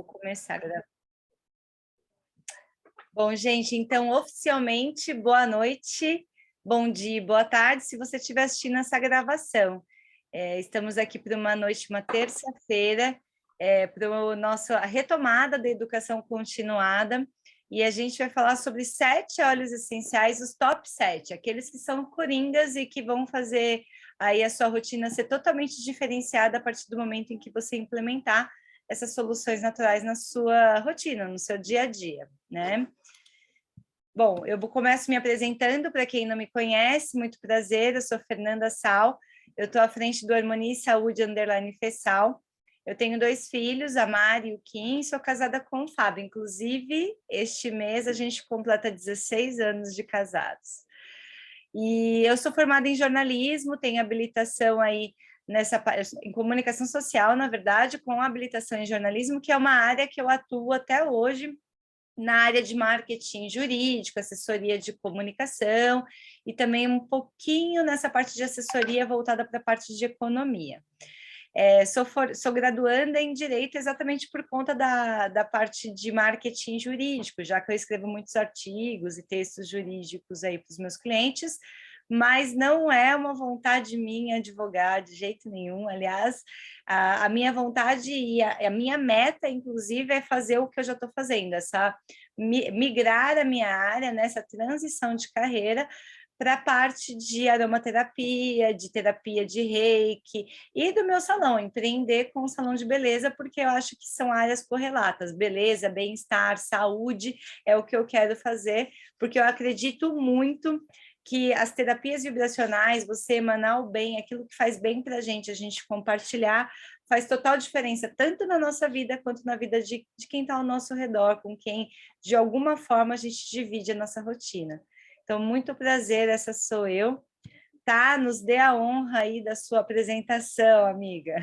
começar a gravar. Bom, gente, então, oficialmente, boa noite, bom dia, boa tarde, se você estiver assistindo essa gravação. Estamos aqui para uma noite, uma terça-feira, para a retomada da educação continuada, e a gente vai falar sobre 7 óleos essenciais, os top 7, aqueles que são coringas e que vão fazer aí a sua rotina ser totalmente diferenciada a partir do momento em que você implementar essas soluções naturais na sua rotina, no seu dia a dia, né? Bom, eu começo me apresentando para quem não me conhece, muito prazer, eu sou Fernanda Sal, eu estou à frente do Harmonia Saúde _Fessal, eu tenho 2 filhos, a Mari e o Kim, sou casada com o Fábio, inclusive este mês a gente completa 16 anos de casados. E eu sou formada em jornalismo, tenho habilitação aí em comunicação social, na verdade, com habilitação em jornalismo, que é uma área que eu atuo até hoje, na área de marketing jurídico, assessoria de comunicação, e também um pouquinho nessa parte de assessoria voltada para a parte de economia. Sou graduanda em Direito exatamente por conta da parte de marketing jurídico, já que eu escrevo muitos artigos e textos jurídicos aí para os meus clientes, mas não é uma vontade minha advogar de jeito nenhum. Aliás, a minha vontade e a minha meta, inclusive, é fazer o que eu já estou fazendo, migrar a minha área nessa transição de carreira para a parte de aromaterapia, de terapia de reiki e do meu salão, empreender com o salão de beleza, porque eu acho que são áreas correlatas, beleza, bem-estar, saúde, é o que eu quero fazer, porque eu acredito muito que as terapias vibracionais, você emanar o bem, aquilo que faz bem para a gente compartilhar, faz total diferença, tanto na nossa vida, quanto na vida de quem está ao nosso redor, com quem, de alguma forma, a gente divide a nossa rotina. Então, muito prazer, essa sou eu. Tá, nos dê a honra aí da sua apresentação, amiga.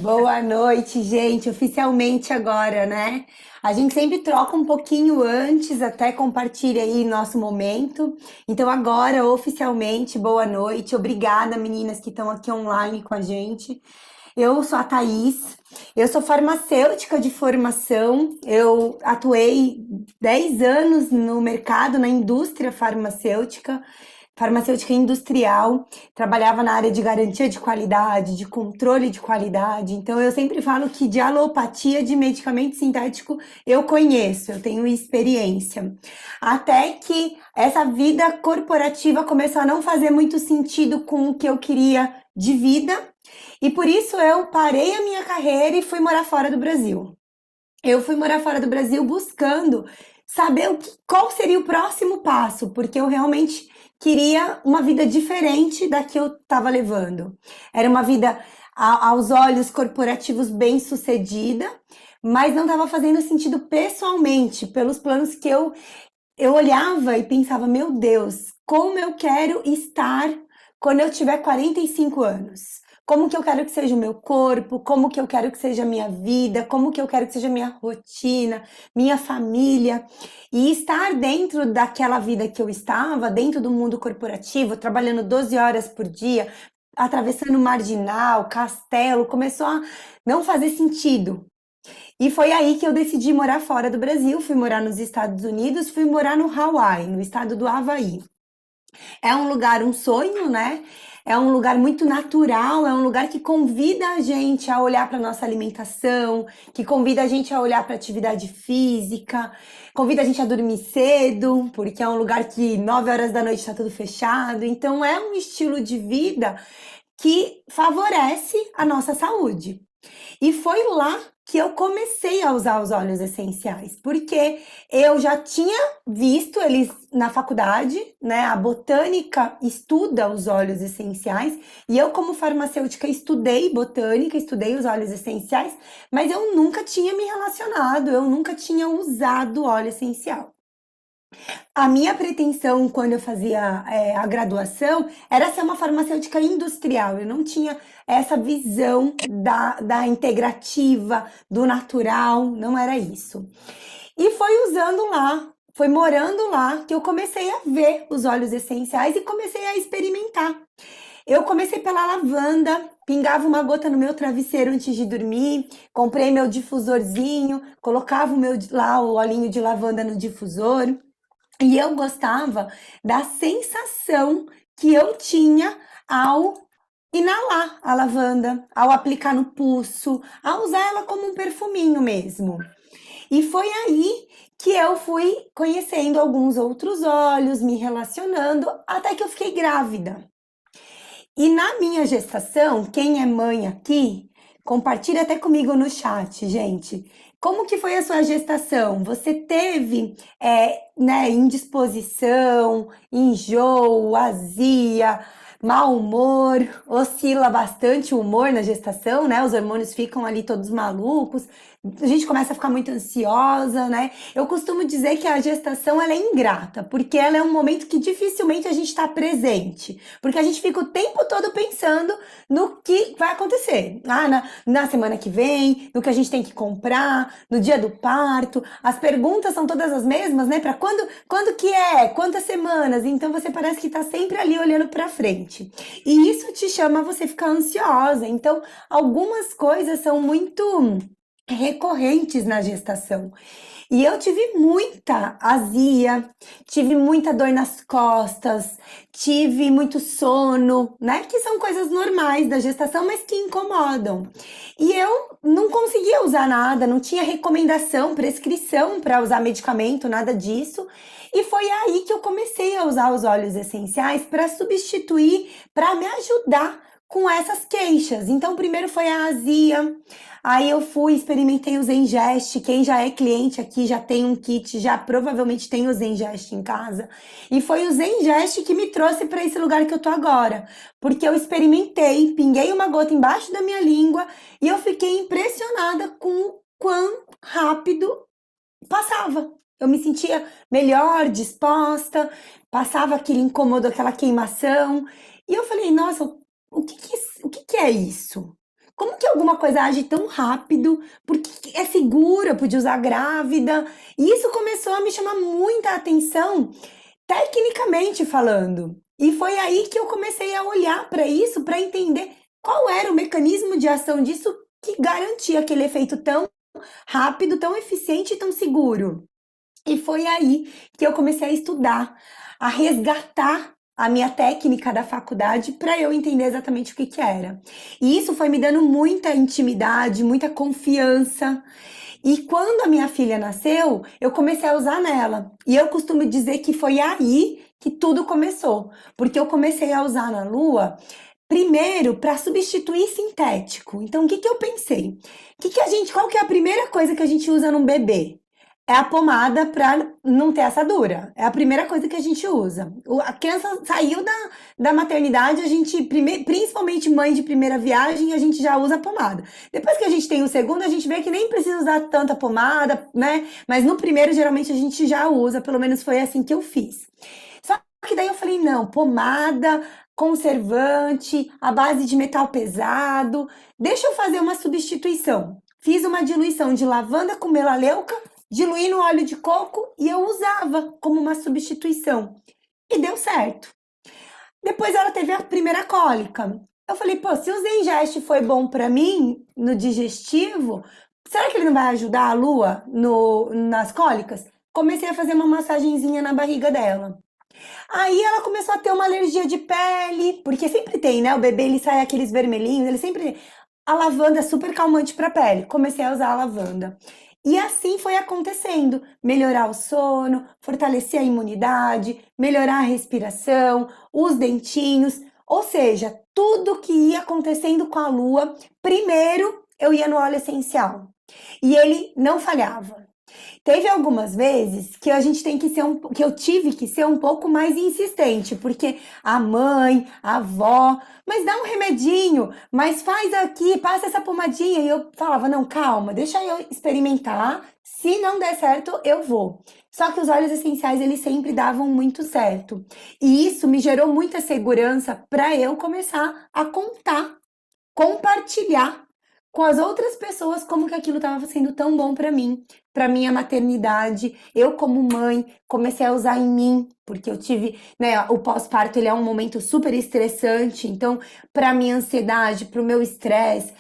Boa noite, gente. Oficialmente agora, né? A gente sempre troca um pouquinho antes, até compartilha aí nosso momento. Então, agora, oficialmente, boa noite. Obrigada, meninas que estão aqui online com a gente. Eu sou a Thaís, eu sou farmacêutica de formação, eu atuei 10 anos no mercado, na indústria farmacêutica industrial, trabalhava na área de garantia de qualidade, de controle de qualidade, então eu sempre falo que de alopatia de medicamento sintético eu conheço, eu tenho experiência. Até que essa vida corporativa começou a não fazer muito sentido com o que eu queria de vida, e por isso eu parei a minha carreira e fui morar fora do Brasil. Eu fui morar fora do Brasil buscando saber qual seria o próximo passo, porque eu realmente queria uma vida diferente da que eu estava levando. Era uma vida aos olhos corporativos bem sucedida, mas não estava fazendo sentido pessoalmente, pelos planos que eu olhava e pensava, meu Deus, como eu quero estar quando eu tiver 45 anos. Como que eu quero que seja o meu corpo, como que eu quero que seja a minha vida, como que eu quero que seja a minha rotina, minha família. E estar dentro daquela vida que eu estava, dentro do mundo corporativo, trabalhando 12 horas por dia, atravessando marginal, castelo, começou a não fazer sentido. E foi aí que eu decidi morar fora do Brasil, fui morar nos Estados Unidos, fui morar no Hawaii, no estado do Havaí. É um lugar, um sonho, né? É um lugar muito natural, é um lugar que convida a gente a olhar para nossa alimentação, que convida a gente a olhar para atividade física, convida a gente a dormir cedo, porque é um lugar que 9 horas da noite está tudo fechado. Então é um estilo de vida que favorece a nossa saúde. E foi lá que eu comecei a usar os óleos essenciais, porque eu já tinha visto eles na faculdade, né? A botânica estuda os óleos essenciais, e eu, como farmacêutica, estudei botânica, estudei os óleos essenciais, mas eu nunca tinha me relacionado, eu nunca tinha usado óleo essencial. A minha pretensão quando eu fazia a graduação era ser uma farmacêutica industrial. Eu não tinha essa visão da integrativa, do natural, não era isso. E foi usando lá, foi morando lá, que eu comecei a ver os óleos essenciais e comecei a experimentar. Eu comecei pela lavanda, pingava uma gota no meu travesseiro antes de dormir, comprei meu difusorzinho, colocava lá o olhinho de lavanda no difusor. E eu gostava da sensação que eu tinha ao inalar a lavanda, ao aplicar no pulso, ao usar ela como um perfuminho mesmo. E foi aí que eu fui conhecendo alguns outros óleos, me relacionando, até que eu fiquei grávida. E na minha gestação, quem é mãe aqui, compartilha até comigo no chat, gente. Como que foi a sua gestação? Você teve, né, indisposição, enjoo, azia, mau humor, oscila bastante o humor na gestação, né? Os hormônios ficam ali todos malucos, a gente começa a ficar muito ansiosa, né? Eu costumo dizer que a gestação ela é ingrata, porque ela é um momento que dificilmente a gente está presente, porque a gente fica o tempo todo pensando no que vai acontecer. Na semana que vem, no que a gente tem que comprar, no dia do parto. As perguntas são todas as mesmas, né? Para quando que é? Quantas semanas? Então você parece que está sempre ali olhando para frente. E isso te chama a você ficar ansiosa. Então, algumas coisas são muito recorrentes na gestação. E eu tive muita azia, tive muita dor nas costas, tive muito sono, né? Que são coisas normais da gestação, mas que incomodam. E eu não conseguia usar nada, não tinha recomendação, prescrição para usar medicamento, nada disso. E foi aí que eu comecei a usar os óleos essenciais para substituir, para me ajudar com essas queixas. Então, primeiro foi a azia. Aí eu fui, experimentei o Zengest. Quem já é cliente aqui já tem um kit, já provavelmente tem o Zengest em casa. E foi o Zengest que me trouxe para esse lugar que eu tô agora. Porque eu experimentei, pinguei uma gota embaixo da minha língua e eu fiquei impressionada com o quão rápido passava. Eu me sentia melhor, disposta, passava aquele incômodo, aquela queimação. E eu falei, nossa, o que é isso? Como que alguma coisa age tão rápido? Porque é segura, podia usar grávida. E isso começou a me chamar muita atenção, tecnicamente falando. E foi aí que eu comecei a olhar para isso, para entender qual era o mecanismo de ação disso que garantia aquele efeito tão rápido, tão eficiente e tão seguro. E foi aí que eu comecei a estudar, a resgatar a minha técnica da faculdade para eu entender exatamente o que era. E isso foi me dando muita intimidade, muita confiança. E quando a minha filha nasceu, eu comecei a usar nela. E eu costumo dizer que foi aí que tudo começou, porque eu comecei a usar na Lua primeiro para substituir sintético. Então, o que eu pensei? Qual que é a primeira coisa que a gente usa num bebê? É a pomada para não ter assadura. É a primeira coisa que a gente usa. A criança saiu da maternidade, a gente, principalmente mãe de primeira viagem, a gente já usa pomada. Depois que a gente tem o segundo, a gente vê que nem precisa usar tanta pomada, né? Mas no primeiro, geralmente, a gente já usa. Pelo menos foi assim que eu fiz. Só que daí eu falei, não, pomada, conservante, a base de metal pesado. Deixa eu fazer uma substituição. Fiz uma diluição de lavanda com melaleuca, diluí no óleo de coco e eu usava como uma substituição. E deu certo. Depois ela teve a primeira cólica. Eu falei, pô, se o Zengest foi bom para mim no digestivo, será que ele não vai ajudar a Lua nas cólicas? Comecei a fazer uma massagenzinha na barriga dela. Aí ela começou a ter uma alergia de pele, porque sempre tem, né? O bebê ele sai aqueles vermelhinhos, ele sempre. A lavanda é super calmante para a pele. Comecei a usar a lavanda. E assim foi acontecendo: melhorar o sono, fortalecer a imunidade, melhorar a respiração, os dentinhos, ou seja, tudo que ia acontecendo com a Lua, primeiro eu ia no óleo essencial. E ele não falhava. Teve algumas vezes que a gente tem que ser que eu tive que ser um pouco mais insistente, porque a mãe, a avó, mas dá um remedinho, mas faz aqui, passa essa pomadinha. E eu falava, não, calma, deixa eu experimentar. Se não der certo, eu vou. Só que os óleos essenciais, eles sempre davam muito certo. E isso me gerou muita segurança para eu começar a contar, compartilhar com as outras pessoas, como que aquilo estava sendo tão bom para minha maternidade. Eu, como mãe, comecei a usar em mim, porque eu tive, né, o pós-parto, ele é um momento super estressante, então, para minha ansiedade, para o meu estresse,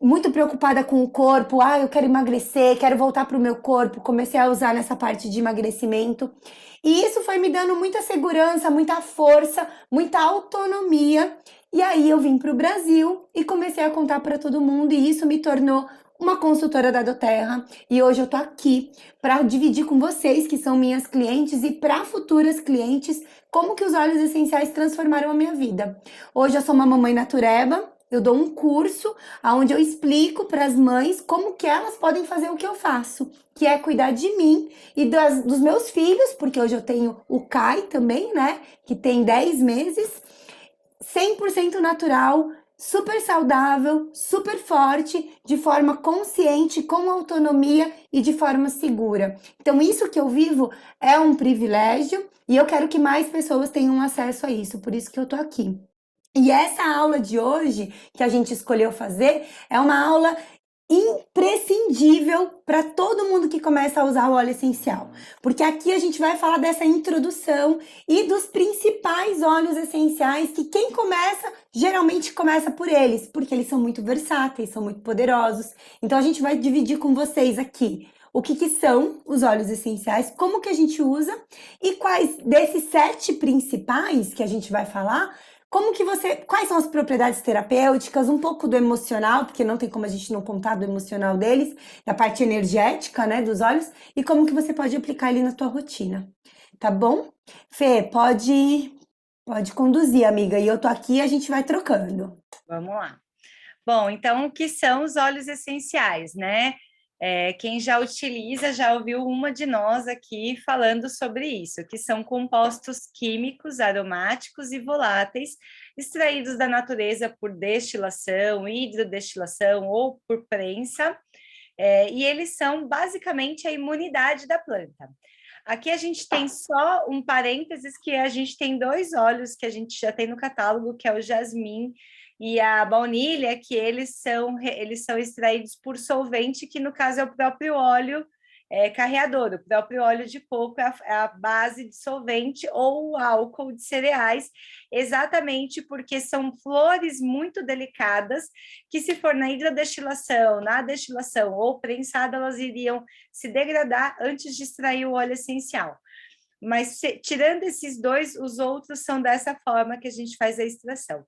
muito preocupada com o corpo, eu quero emagrecer, quero voltar para o meu corpo, comecei a usar nessa parte de emagrecimento. E isso foi me dando muita segurança, muita força, muita autonomia. E aí eu vim para o Brasil e comecei a contar para todo mundo, e isso me tornou uma consultora da doTERRA. E hoje eu tô aqui para dividir com vocês, que são minhas clientes, e para futuras clientes, como que os óleos essenciais transformaram a minha vida. Hoje eu sou uma mamãe natureba. Eu dou um curso onde eu explico para as mães como que elas podem fazer o que eu faço, que é cuidar de mim e dos meus filhos, porque hoje eu tenho o Kai também, né, que tem 10 meses, 100% natural, super saudável, super forte, de forma consciente, com autonomia e de forma segura. Então, isso que eu vivo é um privilégio e eu quero que mais pessoas tenham acesso a isso, por isso que eu tô aqui. E essa aula de hoje, que a gente escolheu fazer, é uma aula imprescindível para todo mundo que começa a usar o óleo essencial, porque aqui a gente vai falar dessa introdução e dos principais óleos essenciais que quem começa, geralmente começa por eles, porque eles são muito versáteis, são muito poderosos. Então a gente vai dividir com vocês aqui o que são os óleos essenciais, como que a gente usa e quais desses 7 principais que a gente vai falar, quais são as propriedades terapêuticas, um pouco do emocional, porque não tem como a gente não contar do emocional deles, da parte energética, né, dos olhos, e como que você pode aplicar ali na tua rotina, tá bom? Fê, pode conduzir, amiga, e eu tô aqui e a gente vai trocando. Vamos lá. Bom, então, o que são os óleos essenciais, né? Quem já utiliza já ouviu uma de nós aqui falando sobre isso, que são compostos químicos, aromáticos e voláteis, extraídos da natureza por destilação, hidrodestilação ou por prensa, e eles são basicamente a imunidade da planta. Aqui a gente tem só um parênteses, que a gente tem 2 óleos que a gente já tem no catálogo, que é o jasmim e a baunilha, que eles são extraídos por solvente, que no caso é o próprio óleo carreador. O próprio óleo de coco é a base de solvente ou o álcool de cereais, exatamente porque são flores muito delicadas, que se for na hidrodestilação, na destilação ou prensada, elas iriam se degradar antes de extrair o óleo essencial. Mas tirando esses 2, os outros são dessa forma que a gente faz a extração.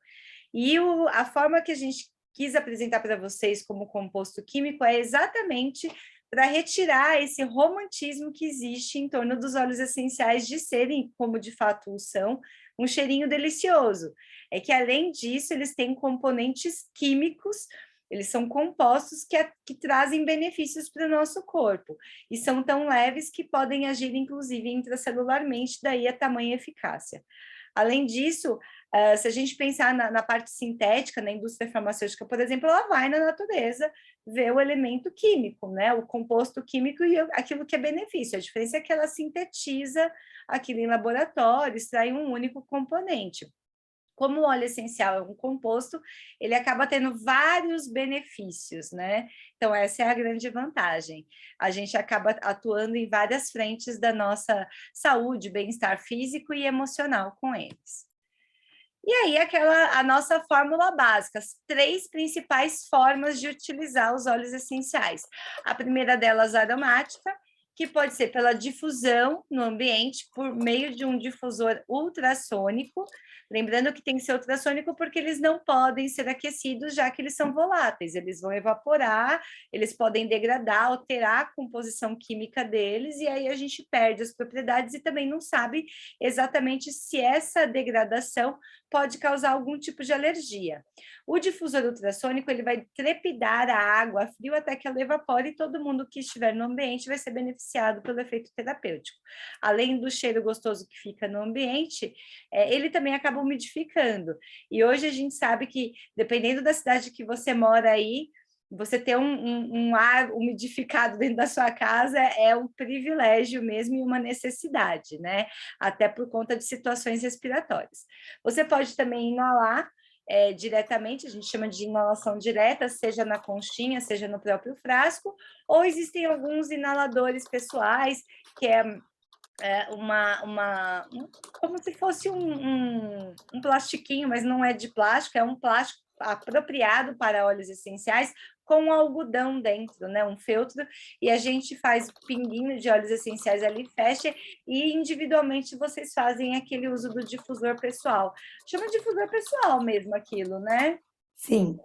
E a forma que a gente quis apresentar para vocês como composto químico é exatamente para retirar esse romantismo que existe em torno dos óleos essenciais de serem, como de fato são, um cheirinho delicioso. É que, além disso, eles têm componentes químicos, eles são compostos que trazem benefícios para o nosso corpo, e são tão leves que podem agir, inclusive, intracelularmente, daí a tamanha eficácia. Além disso, se a gente pensar na parte sintética, na indústria farmacêutica, por exemplo, ela vai na natureza ver o elemento químico, né? O composto químico e aquilo que é benefício. A diferença é que ela sintetiza aquilo em laboratório, extrai um único componente. Como o óleo essencial é um composto, ele acaba tendo vários benefícios, né? Então, essa é a grande vantagem. A gente acaba atuando em várias frentes da nossa saúde, bem-estar físico e emocional com eles. E aí, a nossa fórmula básica, as 3 principais formas de utilizar os óleos essenciais. A primeira delas, aromática, que pode ser pela difusão no ambiente por meio de um difusor ultrassônico. Lembrando que tem que ser ultrassônico porque eles não podem ser aquecidos, já que eles são voláteis. Eles vão evaporar, eles podem degradar, alterar a composição química deles, e aí a gente perde as propriedades e também não sabe exatamente se essa degradação pode causar algum tipo de alergia. O difusor ultrassônico, ele vai trepidar a água a frio até que ela evapore, e todo mundo que estiver no ambiente vai ser beneficiado pelo efeito terapêutico. Além do cheiro gostoso que fica no ambiente, ele também acaba umidificando. E hoje a gente sabe que, dependendo da cidade que você mora aí, você ter um ar umidificado dentro da sua casa é um privilégio mesmo e uma necessidade, né? Até por conta de situações respiratórias. Você pode também inalar diretamente, a gente chama de inalação direta, seja na conchinha, seja no próprio frasco, ou existem alguns inaladores pessoais, que como se fosse um plastiquinho, mas não é de plástico, é um plástico apropriado para óleos essenciais, com algodão dentro, né? Um feltro, e a gente faz pinguinho de óleos essenciais ali, fecha, e individualmente vocês fazem aquele uso do difusor pessoal. Chama difusor pessoal mesmo aquilo, né? Sim.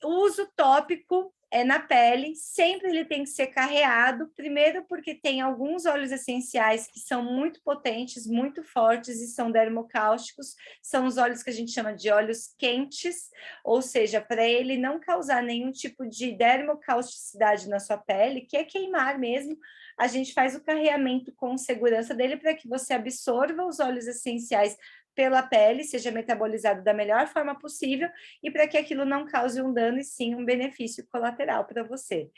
O uso tópico na pele, sempre ele tem que ser carreado, primeiro porque tem alguns óleos essenciais que são muito potentes, muito fortes e são dermocáusticos, são os óleos que a gente chama de óleos quentes, ou seja, para ele não causar nenhum tipo de dermocausticidade na sua pele, que é queimar mesmo, a gente faz o carreamento com segurança dele para que você absorva os óleos essenciais pela pele, seja metabolizado da melhor forma possível e para que aquilo não cause um dano e sim um benefício colateral para você.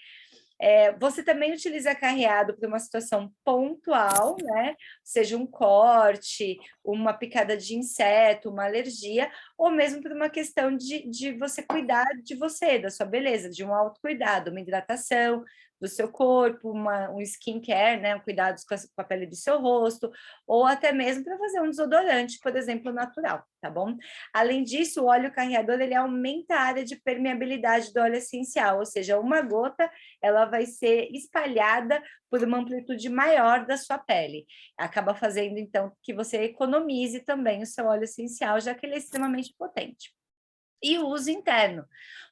Você também utiliza carreado para uma situação pontual, né? Seja um corte, uma picada de inseto, uma alergia, ou mesmo por uma questão de você cuidar de você, da sua beleza, de um autocuidado, uma hidratação do seu corpo, um skincare, né? Um cuidado com a pele do seu rosto, ou até mesmo para fazer um desodorante, por exemplo, natural, tá bom? Além disso, o óleo carreador, ele aumenta a área de permeabilidade do óleo essencial, ou seja, uma gota, ela vai ser espalhada por uma amplitude maior da sua pele. Acaba fazendo, então, que você economize também o seu óleo essencial, já que ele é extremamente potente. E o uso interno.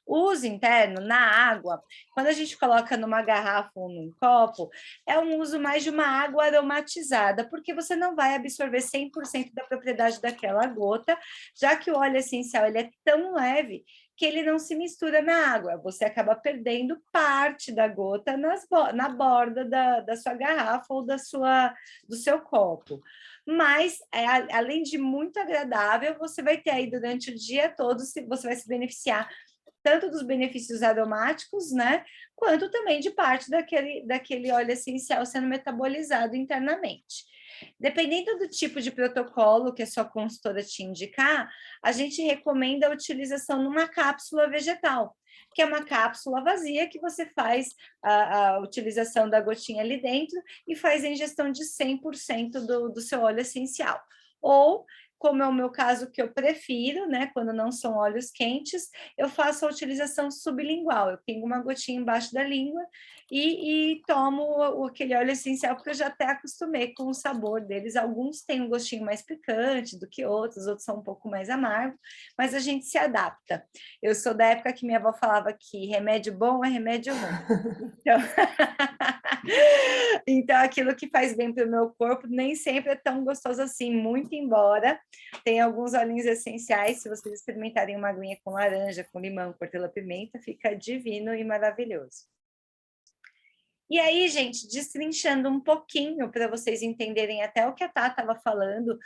O uso interno, na água, quando a gente coloca numa garrafa ou num copo, é um uso mais de uma água aromatizada, porque você não vai absorver 100% da propriedade daquela gota, já que o óleo essencial ele é tão leve que ele não se mistura na água. Você acaba perdendo parte da gota na borda da sua garrafa ou do seu copo. Mas, além de muito agradável, você vai ter aí durante o dia todo, você vai se beneficiar tanto dos benefícios aromáticos, né, quanto também de parte daquele óleo essencial sendo metabolizado internamente. Dependendo do tipo de protocolo que a sua consultora te indicar, a gente recomenda a utilização numa cápsula vegetal, que é uma cápsula vazia que você faz a utilização da gotinha ali dentro e faz a ingestão de 100% do seu óleo essencial. Ou, como é o meu caso que eu prefiro, né, quando não são óleos quentes, eu faço a utilização sublingual. Eu tenho uma gotinha embaixo da língua e tomo aquele óleo essencial, porque eu já até acostumei com o sabor deles. Alguns têm um gostinho mais picante do que outros são um pouco mais amargos, mas a gente se adapta. Eu sou da época que minha avó falava que remédio bom é remédio ruim. Então, então aquilo que faz bem para o meu corpo nem sempre é tão gostoso assim, muito embora tem alguns óleos essenciais, se vocês experimentarem uma aguinha com laranja, com limão, com hortelã-pimenta, fica divino e maravilhoso. E aí, gente, destrinchando um pouquinho para vocês entenderem até o que a Tá estava falando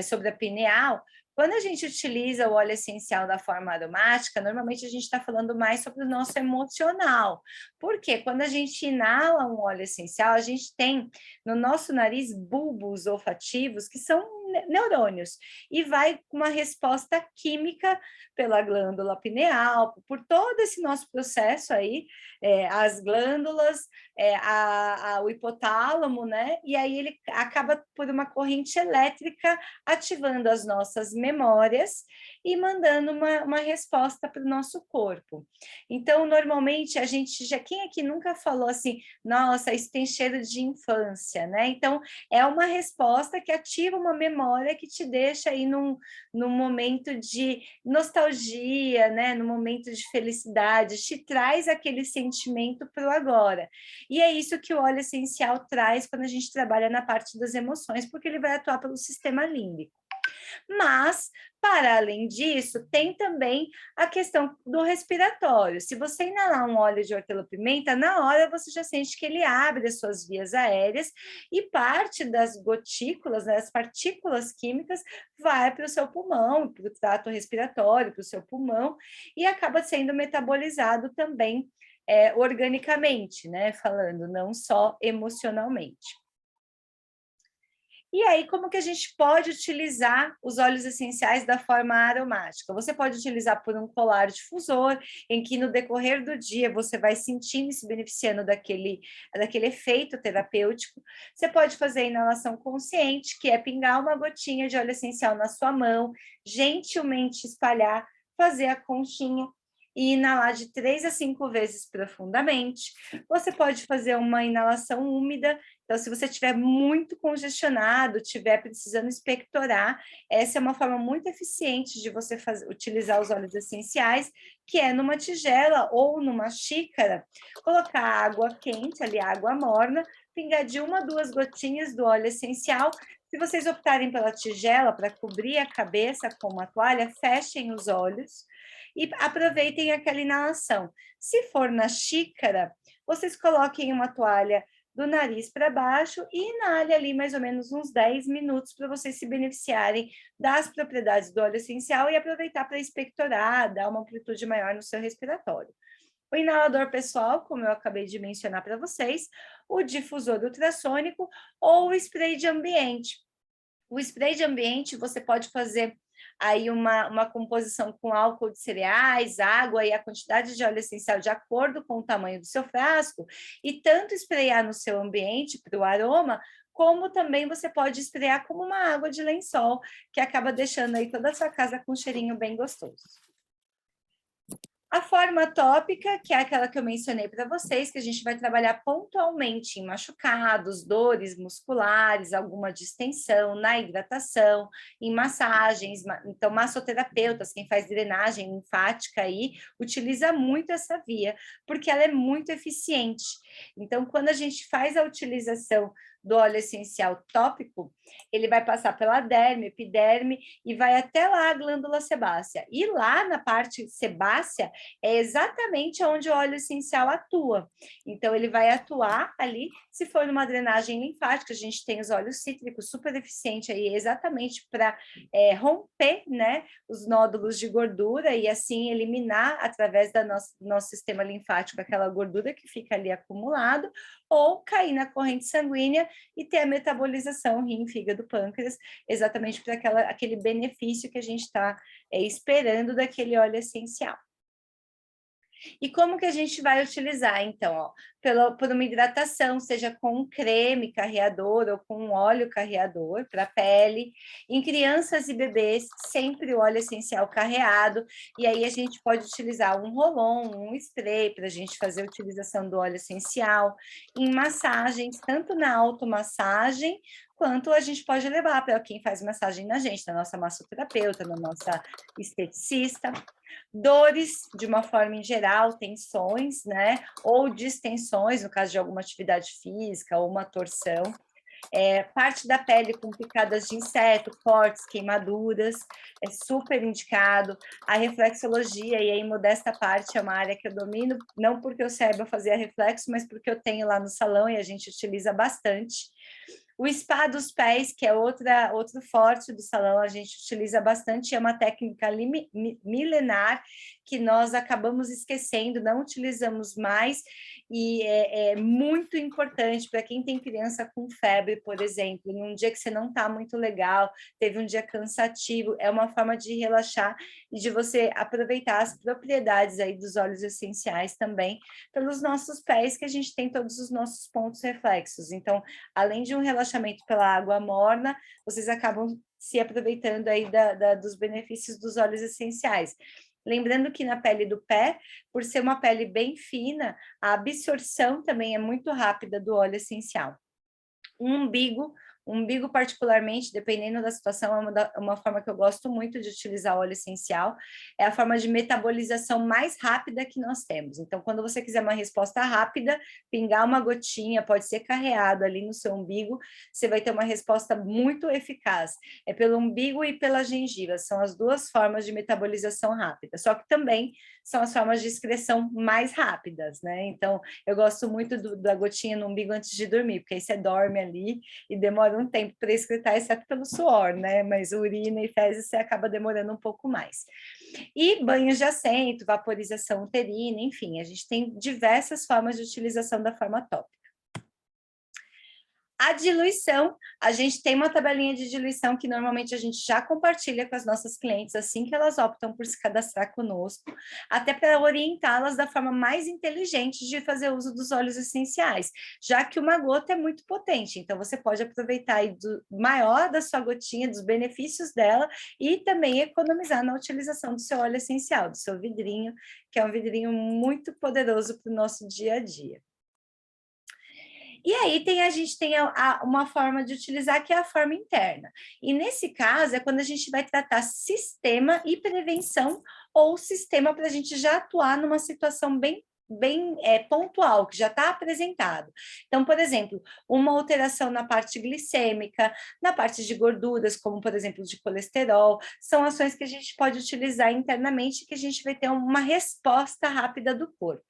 sobre a pineal, quando a gente utiliza o óleo essencial da forma aromática, normalmente a gente está falando mais sobre o nosso emocional. Porque quando a gente inala um óleo essencial, a gente tem no nosso nariz bulbos olfativos que são neurônios e vai com uma resposta química pela glândula pineal, por todo esse nosso processo aí, as glândulas, o hipotálamo, né? E aí ele acaba por uma corrente elétrica ativando as nossas memórias e mandando uma resposta para o nosso corpo. Então, normalmente, quem aqui nunca falou assim, nossa, isso tem cheiro de infância, né? Então, é uma resposta que ativa uma memória que te deixa aí num momento de nostalgia, né? No momento de felicidade, te traz aquele sentimento para o agora. E é isso que o óleo essencial traz quando a gente trabalha na parte das emoções, porque ele vai atuar pelo sistema límbico. Mas, para além disso, tem também a questão do respiratório. Se você inalar um óleo de hortelã-pimenta, na hora você já sente que ele abre as suas vias aéreas e parte das gotículas, né, as partículas químicas, vai para o seu pulmão, para o trato respiratório, para o seu pulmão, e acaba sendo metabolizado também organicamente, né, falando, não só emocionalmente. E aí, como que a gente pode utilizar os óleos essenciais da forma aromática? Você pode utilizar por um colar difusor, em que no decorrer do dia você vai sentindo e se beneficiando daquele efeito terapêutico. Você pode fazer a inalação consciente, que é pingar uma gotinha de óleo essencial na sua mão, gentilmente espalhar, fazer a conchinha e inalar de 3 a 5 vezes profundamente. Você pode fazer uma inalação úmida. Então, se você estiver muito congestionado, estiver precisando expectorar, essa é uma forma muito eficiente de você utilizar os óleos essenciais, que é numa tigela ou numa xícara, colocar água quente, ali água morna, pingar de 1 a 2 gotinhas do óleo essencial. Se vocês optarem pela tigela para cobrir a cabeça com uma toalha, fechem os olhos e aproveitem aquela inalação. Se for na xícara, vocês coloquem uma toalha do nariz para baixo e inale ali mais ou menos uns 10 minutos para vocês se beneficiarem das propriedades do óleo essencial e aproveitar para expectorar, dar uma amplitude maior no seu respiratório. O inalador pessoal, como eu acabei de mencionar para vocês, o difusor ultrassônico ou o spray de ambiente. O spray de ambiente você pode fazer aí uma composição com álcool de cereais, água e a quantidade de óleo essencial de acordo com o tamanho do seu frasco, e tanto sprayar no seu ambiente para o aroma, como também você pode sprayar como uma água de lençol, que acaba deixando aí toda a sua casa com um cheirinho bem gostoso. A forma tópica, que é aquela que eu mencionei para vocês, que a gente vai trabalhar pontualmente em machucados, dores musculares, alguma distensão, na hidratação, em massagens. Então, massoterapeutas, quem faz drenagem linfática aí, utiliza muito essa via, porque ela é muito eficiente. Então, quando a gente faz a utilização do óleo essencial tópico, ele vai passar pela derme, epiderme e vai até lá a glândula sebácea. E lá na parte sebácea é exatamente onde o óleo essencial atua. Então, ele vai atuar ali, se for numa drenagem linfática, a gente tem os óleos cítricos super eficiente aí, exatamente para romper, né, os nódulos de gordura e assim eliminar através do nosso sistema linfático aquela gordura que fica ali acumulado, ou cair na corrente sanguínea e ter a metabolização rim, fígado, pâncreas, exatamente para aquele benefício que a gente está esperando daquele óleo essencial. E como que a gente vai utilizar, então? Ó, por uma hidratação, seja com um creme carreador ou com um óleo carreador para a pele. Em crianças e bebês, sempre o óleo essencial carreado. E aí a gente pode utilizar um rolon, um spray para a gente fazer a utilização do óleo essencial. Em massagens, tanto na automassagem, quanto a gente pode levar para quem faz massagem na gente, na nossa massoterapeuta, na nossa esteticista. Dores, de uma forma em geral, tensões, né? Ou distensões, no caso de alguma atividade física ou uma torção. Parte da pele com picadas de inseto, cortes, queimaduras, é super indicado. A reflexologia, e aí, modesta parte, é uma área que eu domino, não porque eu saiba fazer a reflexo, mas porque eu tenho lá no salão e a gente utiliza bastante. O spa dos pés, que é outro forte do salão, a gente utiliza bastante, é uma técnica milenar que nós acabamos esquecendo, não utilizamos mais, e é muito importante para quem tem criança com febre, por exemplo, num dia que você não está muito legal, teve um dia cansativo, é uma forma de relaxar e de você aproveitar as propriedades aí dos óleos essenciais também, pelos nossos pés, que a gente tem todos os nossos pontos reflexos. Então, além de um relaxamento pela água morna, vocês acabam se aproveitando aí dos benefícios dos óleos essenciais. Lembrando que na pele do pé, por ser uma pele bem fina, a absorção também é muito rápida do óleo essencial. O umbigo particularmente, dependendo da situação, é uma forma que eu gosto muito de utilizar óleo essencial, é a forma de metabolização mais rápida que nós temos. Então, quando você quiser uma resposta rápida, pingar uma gotinha, pode ser carreado ali no seu umbigo, você vai ter uma resposta muito eficaz. É pelo umbigo e pela gengiva, são as duas formas de metabolização rápida, só que também são as formas de excreção mais rápidas, né? Então, eu gosto muito da gotinha no umbigo antes de dormir, porque aí você dorme ali e demora um tempo para excretar, exceto pelo suor, né? Mas urina e fezes você acaba demorando um pouco mais. E banhos de assento, vaporização uterina, enfim, a gente tem diversas formas de utilização da forma tópica. A diluição, a gente tem uma tabelinha de diluição que normalmente a gente já compartilha com as nossas clientes assim que elas optam por se cadastrar conosco, até para orientá-las da forma mais inteligente de fazer uso dos óleos essenciais, já que uma gota é muito potente, então você pode aproveitar aí do maior da sua gotinha, dos benefícios dela, e também economizar na utilização do seu óleo essencial, do seu vidrinho, que é um vidrinho muito poderoso para o nosso dia a dia. E aí a gente tem uma forma de utilizar que é a forma interna. E nesse caso é quando a gente vai tratar sistema e prevenção, ou sistema para a gente já atuar numa situação bem pontual, que já está apresentado. Então, por exemplo, uma alteração na parte glicêmica, na parte de gorduras, como, por exemplo, de colesterol, são ações que a gente pode utilizar internamente, que a gente vai ter uma resposta rápida do corpo.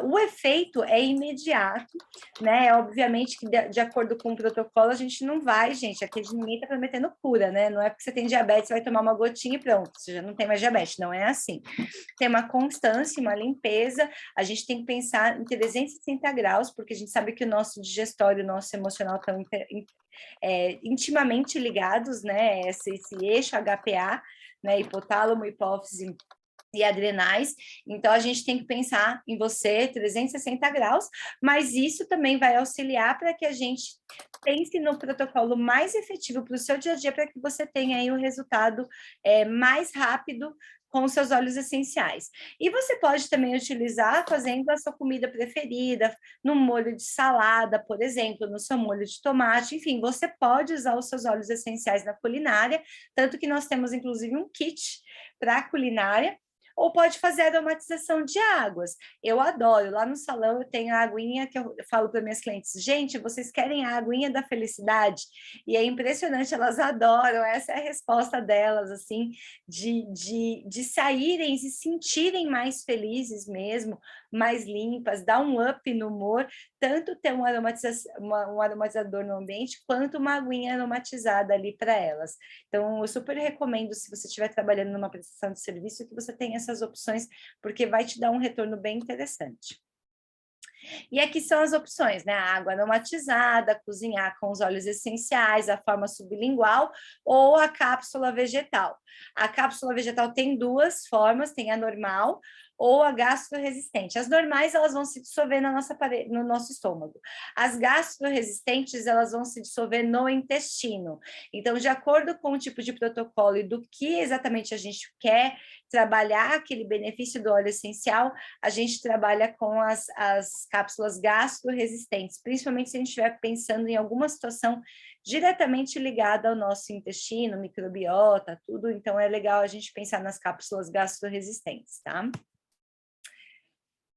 O efeito é imediato, né? Obviamente que de acordo com o protocolo, a gente não vai, gente, aqui ninguém está prometendo cura, né? Não é porque você tem diabetes, você vai tomar uma gotinha e pronto, você já não tem mais diabetes, não é assim. Tem uma constância, uma limpeza, a gente tem que pensar em 360 graus, porque a gente sabe que o nosso digestório e o nosso emocional estão intimamente ligados, né? Esse eixo HPA, né? Hipotálamo, hipófise e adrenais, então a gente tem que pensar em você 360 graus, mas isso também vai auxiliar para que a gente pense no protocolo mais efetivo para o seu dia a dia, para que você tenha aí um resultado mais rápido com os seus óleos essenciais. E você pode também utilizar fazendo a sua comida preferida, no molho de salada, por exemplo, no seu molho de tomate, enfim, você pode usar os seus óleos essenciais na culinária, tanto que nós temos, inclusive, um kit para a culinária, ou pode fazer aromatização de águas. Eu adoro, lá no salão eu tenho a aguinha que eu falo para minhas clientes, gente, vocês querem a aguinha da felicidade? E é impressionante, elas adoram, essa é a resposta delas, assim, de saírem e se sentirem mais felizes mesmo, mais limpas, dar um up no humor, tanto ter um aromatizador no ambiente, quanto uma aguinha aromatizada ali para elas. Então, eu super recomendo, se você estiver trabalhando numa prestação de serviço, que você tenha essas opções, porque vai te dar um retorno bem interessante. E aqui são as opções, né? A água aromatizada, cozinhar com os óleos essenciais, a forma sublingual ou a cápsula vegetal. A cápsula vegetal tem duas formas, tem a normal ou a gastroresistente. As normais, elas vão se dissolver no nosso estômago. As gastroresistentes, elas vão se dissolver no intestino. Então, de acordo com o tipo de protocolo e do que exatamente a gente quer trabalhar aquele benefício do óleo essencial, a gente trabalha com as cápsulas gastroresistentes, principalmente se a gente estiver pensando em alguma situação diretamente ligada ao nosso intestino, microbiota, tudo, então é legal a gente pensar nas cápsulas gastroresistentes, tá?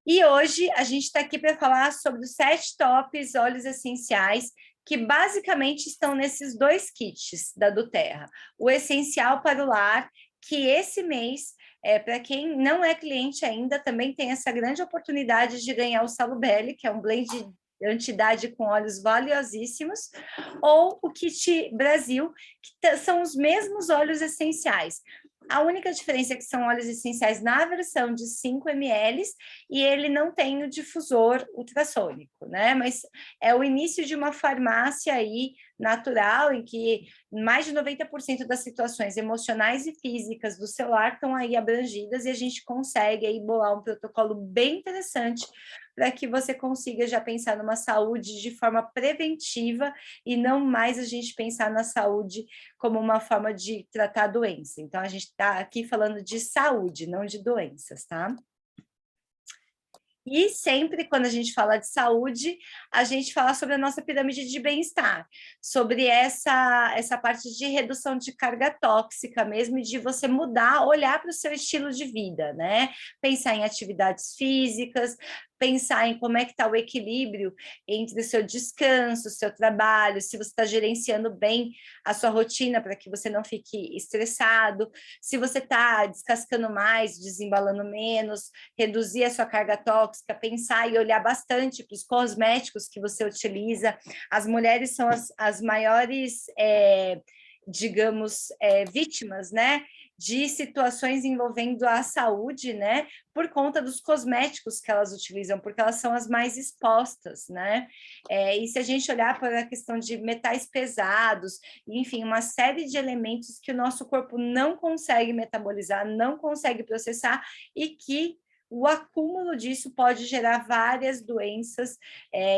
E hoje a gente está aqui para falar sobre os 7 tops óleos essenciais que basicamente estão nesses 2 kits da doTERRA. O essencial para o lar, que esse mês, para quem não é cliente ainda, também tem essa grande oportunidade de ganhar o Salubelle, que é um blend de antidade com óleos valiosíssimos, ou o kit Brasil, que são os mesmos óleos essenciais. A única diferença é que são óleos essenciais na versão de 5 ml e ele não tem o difusor ultrassônico, né? Mas é o início de uma farmácia aí natural em que mais de 90% das situações emocionais e físicas do seu lar estão aí abrangidas e a gente consegue aí bolar um protocolo bem interessante para que você consiga já pensar numa saúde de forma preventiva e não mais a gente pensar na saúde como uma forma de tratar a doença. Então, a gente está aqui falando de saúde, não de doenças, tá? E sempre, quando a gente fala de saúde, a gente fala sobre a nossa pirâmide de bem-estar, sobre essa parte de redução de carga tóxica mesmo, e de você mudar, olhar para o seu estilo de vida, né? Pensar em atividades físicas, pensar em como é que está o equilíbrio entre o seu descanso, o seu trabalho, se você está gerenciando bem a sua rotina para que você não fique estressado, se você está descascando mais, desembalando menos, reduzir a sua carga tóxica, pensar e olhar bastante para os cosméticos que você utiliza. As mulheres são as maiores, digamos, vítimas, né? de situações envolvendo a saúde, né? Por conta dos cosméticos que elas utilizam, porque elas são as mais expostas, né? E se a gente olhar para a questão de metais pesados, enfim, uma série de elementos que o nosso corpo não consegue metabolizar, não consegue processar e que o acúmulo disso pode gerar várias doenças,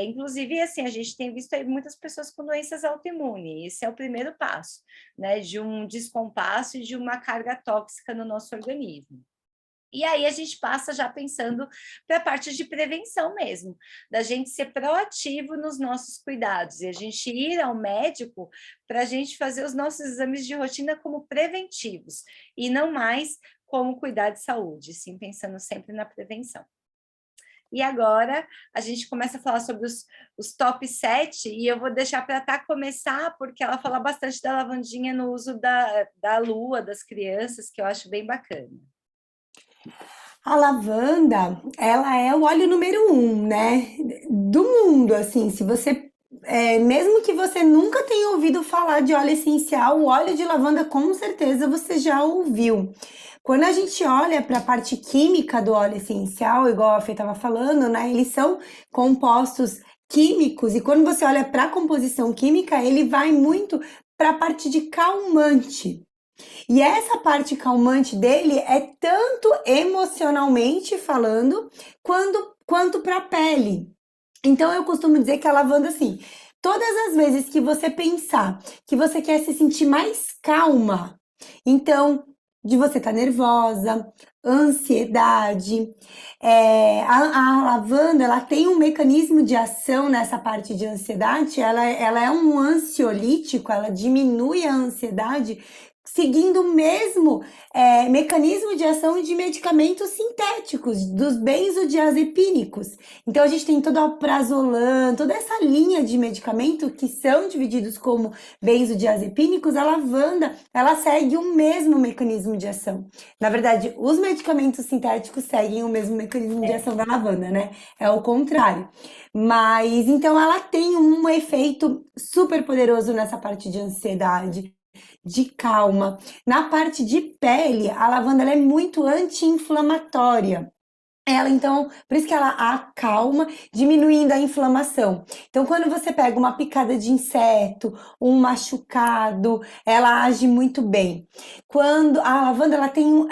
inclusive, assim, a gente tem visto aí muitas pessoas com doenças autoimunes, esse é o primeiro passo, né, de um descompasso e de uma carga tóxica no nosso organismo. E aí a gente passa já pensando para a parte de prevenção mesmo, da gente ser proativo nos nossos cuidados, e a gente ir ao médico para a gente fazer os nossos exames de rotina como preventivos, e não mais como cuidar de saúde, sim pensando sempre na prevenção. E agora a gente começa a falar sobre os top 7, e eu vou deixar para Tá começar, porque ela fala bastante da lavandinha no uso da lua, das crianças, que eu acho bem bacana. A lavanda, ela é o óleo número um, né? Do mundo, assim, se você. Mesmo que você nunca tenha ouvido falar de óleo essencial, o óleo de lavanda com certeza você já ouviu. Quando a gente olha para a parte química do óleo essencial, igual a Fê estava falando, né? Eles são compostos químicos, e quando você olha para a composição química, ele vai muito para a parte de calmante. E essa parte calmante dele é tanto emocionalmente falando, quanto para a pele. Então eu costumo dizer que a lavanda, assim, todas as vezes que você pensar que você quer se sentir mais calma, então, de você estar nervosa, ansiedade, a lavanda, ela tem um mecanismo de ação nessa parte de ansiedade, ela é um ansiolítico, ela diminui a ansiedade seguindo o mesmo mecanismo de ação de medicamentos sintéticos, dos benzodiazepínicos. Então a gente tem todo o alprazolam, toda essa linha de medicamento que são divididos como benzodiazepínicos. A lavanda, ela segue o mesmo mecanismo de ação. Na verdade, os medicamentos sintéticos seguem o mesmo mecanismo de ação da lavanda, né? É o contrário. Mas então ela tem um efeito super poderoso nessa parte de ansiedade, de calma. Na parte de pele, a lavanda ela é muito anti-inflamatória. Ela, então, por isso que ela acalma, diminuindo a inflamação. Então, quando você pega uma picada de inseto, um machucado, ela age muito bem. Quando a lavanda ela tem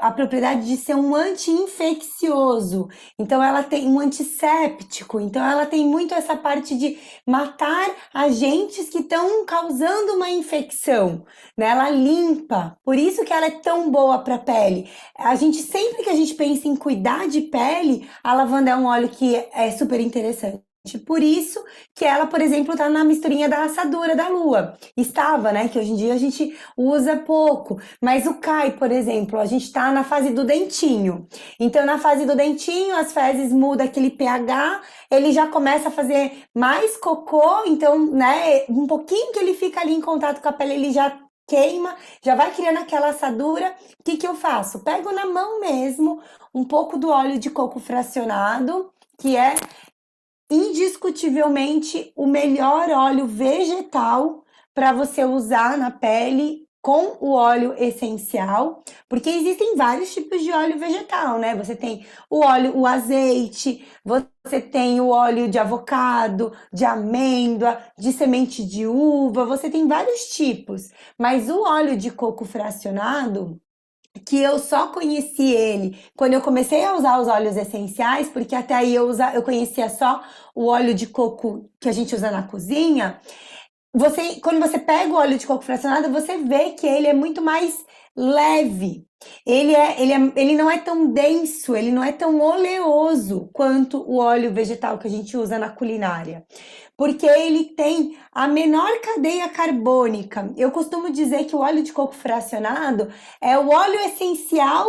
a propriedade de ser um anti-infeccioso, então ela tem um antisséptico, então ela tem muito essa parte de matar agentes que estão causando uma infecção, né? Ela limpa, por isso que ela é tão boa para a pele. A gente sempre que a gente pensa em cuidar de pele, a lavanda é um óleo que é super interessante. Por isso que ela, por exemplo, está na misturinha da assadura da lua. Estava, né? Que hoje em dia a gente usa pouco. Mas o cai, por exemplo, a gente está na fase do dentinho. Então, na fase do dentinho, as fezes mudam aquele pH, ele já começa a fazer mais cocô. Então, né? Um pouquinho que ele fica ali em contato com a pele, ele já queima, já vai criando aquela assadura. O que eu faço? Pego na mão mesmo um pouco do óleo de coco fracionado, que é indiscutivelmente o melhor óleo vegetal para você usar na pele com o óleo essencial, porque existem vários tipos de óleo vegetal, né? Você tem o azeite, você tem o óleo de avocado, de amêndoa, de semente de uva, você tem vários tipos, mas o óleo de coco fracionado, que eu só conheci ele quando eu comecei a usar os óleos essenciais, porque até aí eu conhecia só o óleo de coco que a gente usa na cozinha. Quando você pega o óleo de coco fracionado, você vê que ele é muito mais leve. Ele não é tão denso, ele não é tão oleoso quanto o óleo vegetal que a gente usa na culinária, porque ele tem a menor cadeia carbônica. Eu costumo dizer que o óleo de coco fracionado é o óleo essencial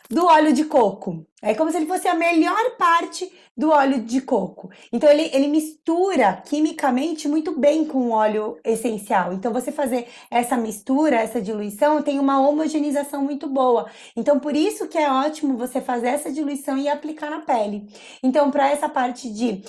do óleo de coco. É como se ele fosse a melhor parte do óleo de coco. Então ele mistura quimicamente muito bem com o óleo essencial. Então você fazer essa mistura, essa diluição, tem uma homogeneização muito boa. Então por isso que é ótimo você fazer essa diluição e aplicar na pele. Então para essa parte de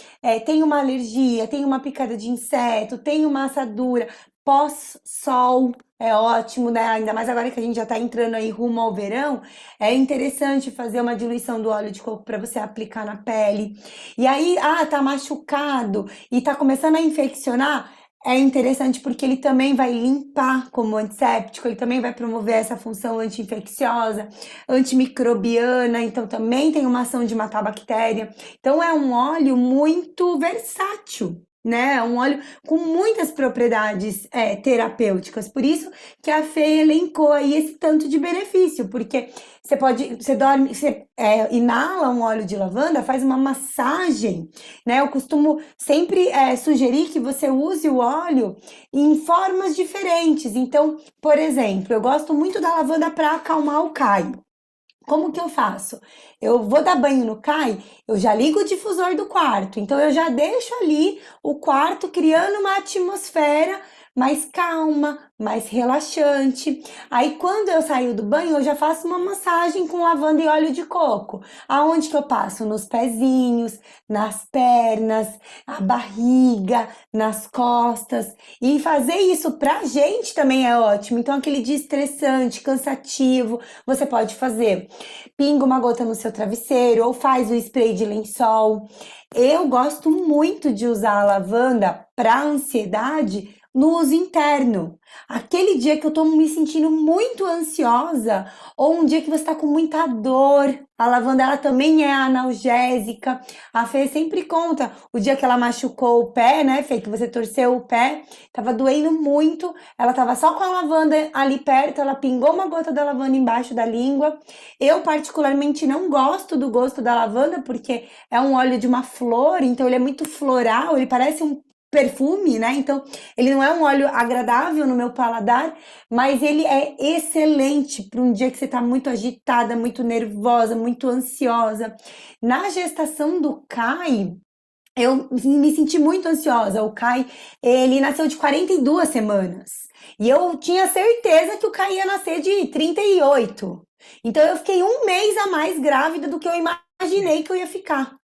tem uma alergia, tem uma picada de inseto, tem uma assadura, pós-sol. É ótimo, né? Ainda mais agora que a gente já tá entrando aí rumo ao verão, é interessante fazer uma diluição do óleo de coco para você aplicar na pele. E aí, tá machucado e tá começando a infeccionar, é interessante porque ele também vai limpar como antisséptico, ele também vai promover essa função anti-infecciosa, antimicrobiana, então também tem uma ação de matar a bactéria. Então é um óleo muito versátil, né? É um óleo com muitas propriedades terapêuticas. Por isso que a Fê elencou aí esse tanto de benefício, porque você dorme, você inala um óleo de lavanda, faz uma massagem, né? Eu costumo sempre sugerir que você use o óleo em formas diferentes. Então, por exemplo, eu gosto muito da lavanda para acalmar o cai. Como que eu faço? Eu vou dar banho no Kai, eu já ligo o difusor do quarto, então eu já deixo ali o quarto criando uma atmosfera mais calma, mais relaxante. Aí quando eu saio do banho, eu já faço uma massagem com lavanda e óleo de coco. Aonde que eu passo? Nos pezinhos, nas pernas, a barriga, nas costas. E fazer isso pra gente também é ótimo. Então aquele dia estressante, cansativo, você pode fazer. Pinga uma gota no seu travesseiro ou faz o spray de lençol. Eu gosto muito de usar a lavanda para ansiedade no uso interno. Aquele dia que eu tô me sentindo muito ansiosa ou um dia que você tá com muita dor, a lavanda ela também é analgésica. A Fê sempre conta o dia que ela machucou o pé, né, Fê, que você torceu o pé, tava doendo muito, ela tava só com a lavanda ali perto, ela pingou uma gota da lavanda embaixo da língua. Eu particularmente não gosto do gosto da lavanda porque é um óleo de uma flor, então ele é muito floral, ele parece um perfume, né? Então, ele não é um óleo agradável no meu paladar, mas ele é excelente para um dia que você está muito agitada, muito nervosa, muito ansiosa. Na gestação do Kai, eu me senti muito ansiosa. O Kai, ele nasceu de 42 semanas. E eu tinha certeza que o Kai ia nascer de 38. Então eu fiquei um mês a mais grávida do que eu imaginei que eu ia ficar.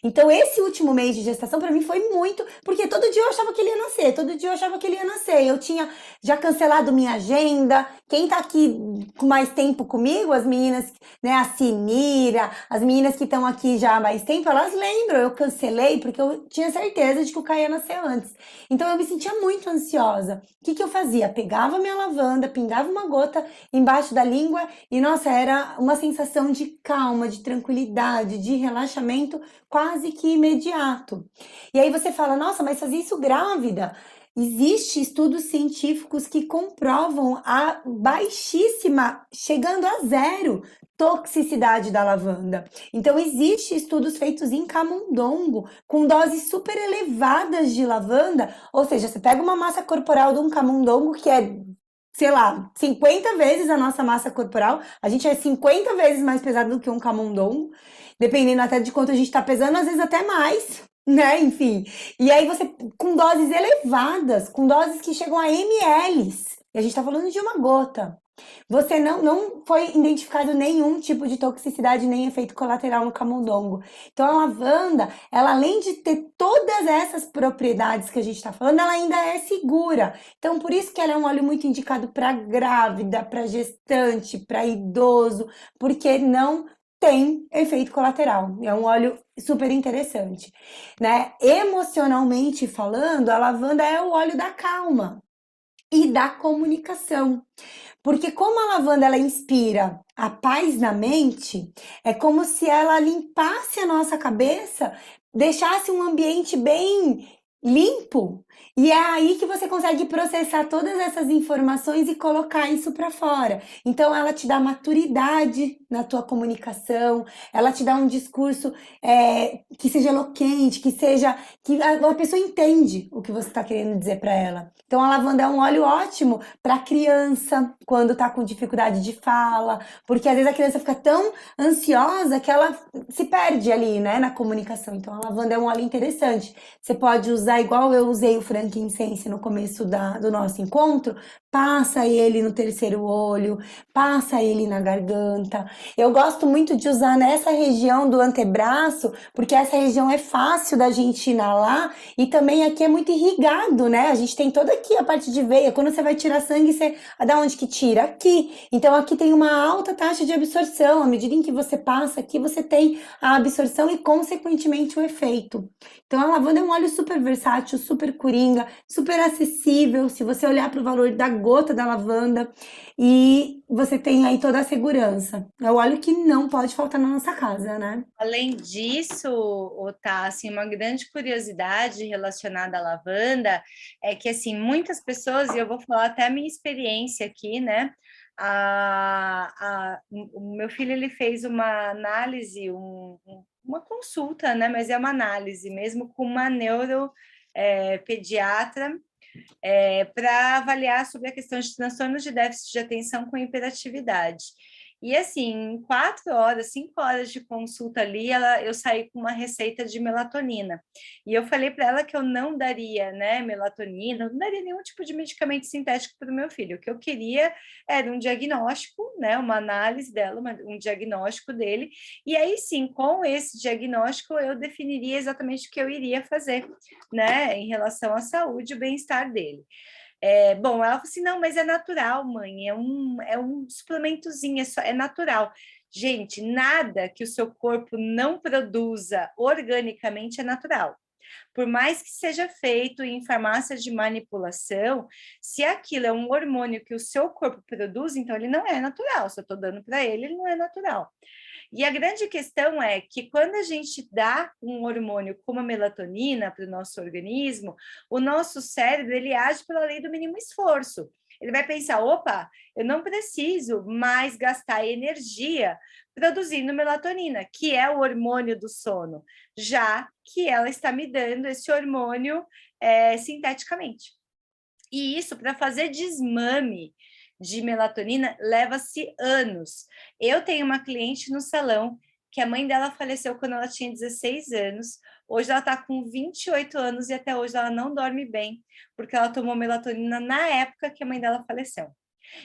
Então, esse último mês de gestação para mim foi muito, porque todo dia eu achava que ele ia nascer, todo dia eu achava que ele ia nascer. Eu tinha já cancelado minha agenda. Quem tá aqui com mais tempo comigo, as meninas, né, a Sinira, as meninas que estão aqui já há mais tempo, elas lembram, eu cancelei porque eu tinha certeza de que o Caio ia nascer antes. Então, eu me sentia muito ansiosa. O que que eu fazia? Pegava minha lavanda, pingava uma gota embaixo da língua e, nossa, era uma sensação de calma, de tranquilidade, de relaxamento quase que imediato. E aí você fala, nossa, mas fazer isso grávida? Existem estudos científicos que comprovam a baixíssima, chegando a zero, toxicidade da lavanda. Então, existem estudos feitos em camundongo, com doses super elevadas de lavanda, ou seja, você pega uma massa corporal de um camundongo que é, sei lá, 50 vezes a nossa massa corporal, a gente é 50 vezes mais pesado do que um camundongo, dependendo até de quanto a gente tá pesando, às vezes até mais, né? Enfim. E aí você, com doses elevadas, com doses que chegam a ml, e a gente tá falando de uma gota. Você não foi identificado nenhum tipo de toxicidade nem efeito colateral no camundongo. Então a lavanda, ela além de ter todas essas propriedades que a gente está falando, ela ainda é segura. Então por isso que ela é um óleo muito indicado para grávida, para gestante, para idoso, porque não tem efeito colateral. É um óleo super interessante, né? Emocionalmente falando, a lavanda é o óleo da calma e da comunicação. Porque como a lavanda ela inspira a paz na mente, é como se ela limpasse a nossa cabeça, deixasse um ambiente bem limpo. E é aí que você consegue processar todas essas informações e colocar isso para fora. Então ela te dá maturidade na tua comunicação, ela te dá um discurso que seja eloquente, que a pessoa entende o que você está querendo dizer para ela. Então a lavanda é um óleo ótimo para criança quando está com dificuldade de fala, porque às vezes a criança fica tão ansiosa que ela se perde ali, né, na comunicação. Então a lavanda é um óleo interessante. Você pode usar igual eu usei o frankincense no começo do nosso encontro passa ele no terceiro olho, passa ele na garganta. Eu gosto muito de usar nessa região do antebraço, porque essa região é fácil da gente inalar e também aqui é muito irrigado, né? A gente tem toda aqui a parte de veia. Quando você vai tirar sangue, você da onde que tira? Aqui. Então aqui tem uma alta taxa de absorção. À medida em que você passa aqui, você tem a absorção e consequentemente o efeito. Então a lavanda é um óleo super versátil, super coringa, super acessível. Se você olhar para o valor da gota da lavanda, e você tem aí toda a segurança. É o óleo que não pode faltar na nossa casa, né? Além disso, Otá, assim, uma grande curiosidade relacionada à lavanda é que, assim, muitas pessoas, e eu vou falar até a minha experiência aqui, né? O meu filho, ele fez uma análise, uma consulta, né? Mas é uma análise mesmo com uma pediatra, para avaliar sobre a questão de transtornos de déficit de atenção com hiperatividade. E assim, em 4 horas, 5 horas de consulta ali, eu saí com uma receita de melatonina. E eu falei para ela que eu não daria, né, melatonina, não daria nenhum tipo de medicamento sintético para o meu filho. O que eu queria era um diagnóstico, né, uma análise dela, um diagnóstico dele. E aí sim, com esse diagnóstico, eu definiria exatamente o que eu iria fazer, né, em relação à saúde e bem-estar dele. Bom, ela falou assim, não, mas é natural, mãe, é um suplementozinho, é natural. Gente, nada que o seu corpo não produza organicamente é natural. Por mais que seja feito em farmácias de manipulação, se aquilo é um hormônio que o seu corpo produz, então ele não é natural. Se eu estou dando para ele, ele não é natural. E a grande questão é que quando a gente dá um hormônio como a melatonina para o nosso organismo, o nosso cérebro ele age pela lei do mínimo esforço. Ele vai pensar, opa, eu não preciso mais gastar energia produzindo melatonina, que é o hormônio do sono, já que ela está me dando esse hormônio sinteticamente. E isso, para fazer desmame de melatonina, leva-se anos. Eu tenho uma cliente no salão que a mãe dela faleceu quando ela tinha 16 anos. Hoje ela está com 28 anos e até hoje ela não dorme bem, porque ela tomou melatonina na época que a mãe dela faleceu.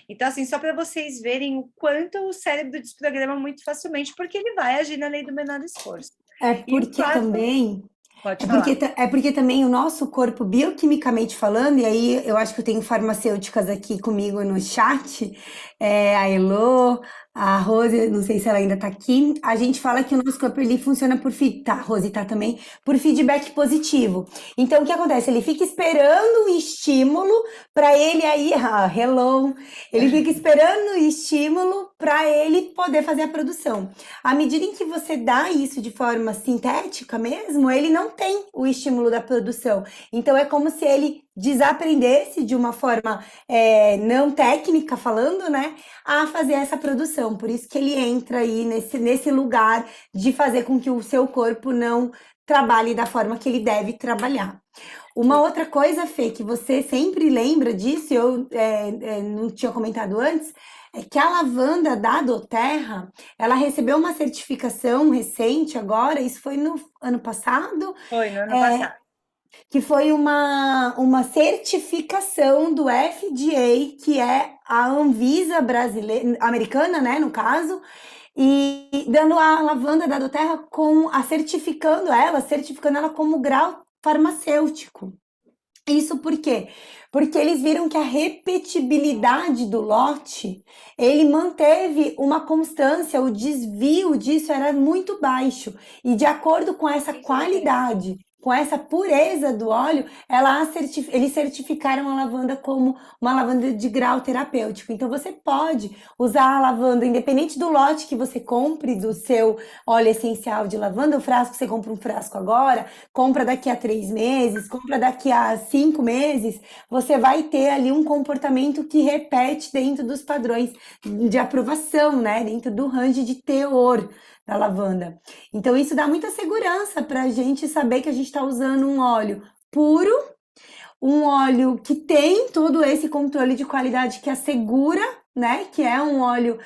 Então, assim, só para vocês verem o quanto o cérebro desprograma muito facilmente, porque ele vai agir na lei do menor esforço. É E o porque fato... também Pode falar. É porque também o nosso corpo, bioquimicamente falando, e aí eu acho que eu tenho farmacêuticas aqui comigo no chat, a Elo, a Rose, não sei se ela ainda tá aqui, a gente fala que o nosso corpo ele funciona tá, a Rose tá também, por feedback positivo. Então o que acontece? Ele fica esperando o estímulo para ele aí, hello, ele fica esperando o estímulo para ele poder fazer a produção. À medida em que você dá isso de forma sintética mesmo, ele não tem o estímulo da produção. Então é como se ele desaprendesse de uma forma não técnica falando, né, a fazer essa produção. Por isso que ele entra aí nesse lugar de fazer com que o seu corpo não trabalhe da forma que ele deve trabalhar. Uma outra coisa, Fê, que você sempre lembra disso, eu não tinha comentado antes, é que a lavanda da Doterra, ela recebeu uma certificação recente agora, isso foi no ano passado, Foi no ano passado. que foi uma certificação do FDA, que é a Anvisa brasileira, americana, né, no caso, e dando a lavanda da Doterra certificando ela como grau farmacêutico. Isso por quê? Porque eles viram que a repetibilidade do lote, ele manteve uma constância, o desvio disso era muito baixo. E de acordo com essa qualidade, com essa pureza do óleo, eles certificaram a lavanda como uma lavanda de grau terapêutico. Então você pode usar a lavanda, independente do lote que você compre do seu óleo essencial de lavanda, o frasco, você compra um frasco agora, compra daqui a 3 meses, compra daqui a 5 meses, você vai ter ali um comportamento que repete dentro dos padrões de aprovação, né? Dentro do range de teor da lavanda. Então, isso dá muita segurança para a gente saber que a gente está usando um óleo puro, um óleo que tem todo esse controle de qualidade que assegura, né? Que é um óleo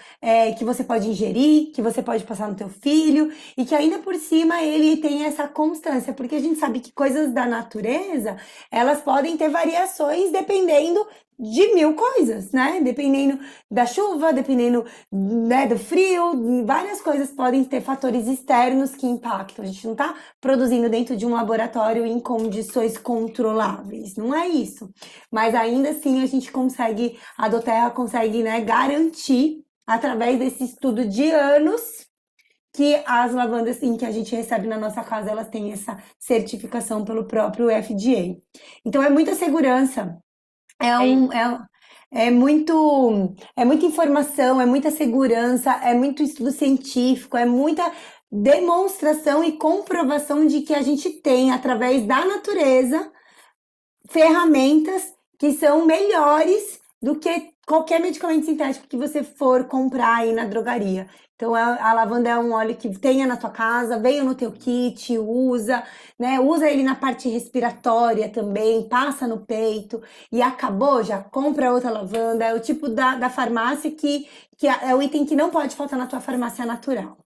que você pode ingerir, que você pode passar no teu filho e que ainda por cima ele tem essa constância, porque a gente sabe que coisas da natureza, elas podem ter variações dependendo de mil coisas, né? Dependendo da chuva, dependendo, né, do frio, várias coisas podem ter fatores externos que impactam. A gente não está produzindo dentro de um laboratório em condições controláveis, não é isso. Mas ainda assim a gente consegue, a Doterra consegue, né, garantir, através desse estudo de anos, que as lavandas que a gente recebe na nossa casa, elas têm essa certificação pelo próprio FDA. Então é muita segurança, é É um, é, é muita informação, é muita segurança, é muito estudo científico, é muita demonstração e comprovação de que a gente tem, através da natureza, ferramentas que são melhores do que qualquer medicamento sintético que você for comprar aí na drogaria. Então, a lavanda é um óleo que tenha na tua casa, veio no teu kit, usa, né? Usa ele na parte respiratória também, passa no peito e acabou, já compra outra lavanda. É o tipo da farmácia que é o item que não pode faltar na tua farmácia natural.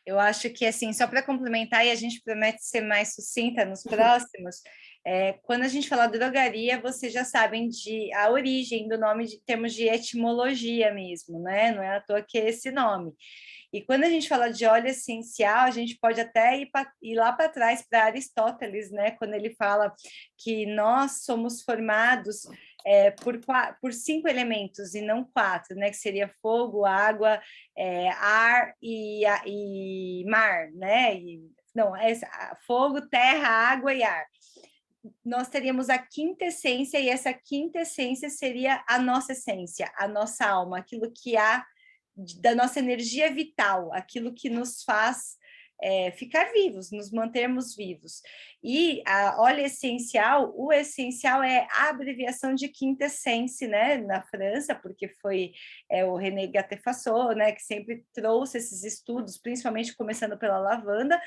Eu acho que, assim, só para complementar, e a gente promete ser mais sucinta nos próximos, quando a gente fala drogaria, vocês já sabem a origem do nome de termos de etimologia mesmo, né? Não é à toa que é esse nome. E quando a gente fala de óleo essencial, a gente pode até ir lá para trás, para Aristóteles, né? Quando ele fala que nós somos formados por 5 elementos e não 4, né? Que seria fogo, água, ar e mar, né? Não, fogo, terra, água e ar. Nós teríamos a quinta essência, e essa quinta essência seria a nossa essência, a nossa alma, aquilo que há da nossa energia vital, aquilo que nos faz ficar vivos, nos mantermos vivos. E a óleo essencial, o essencial é a abreviação de quinta essência, né, na França, porque foi o René Gattefassot, né, que sempre trouxe esses estudos, principalmente começando pela lavanda,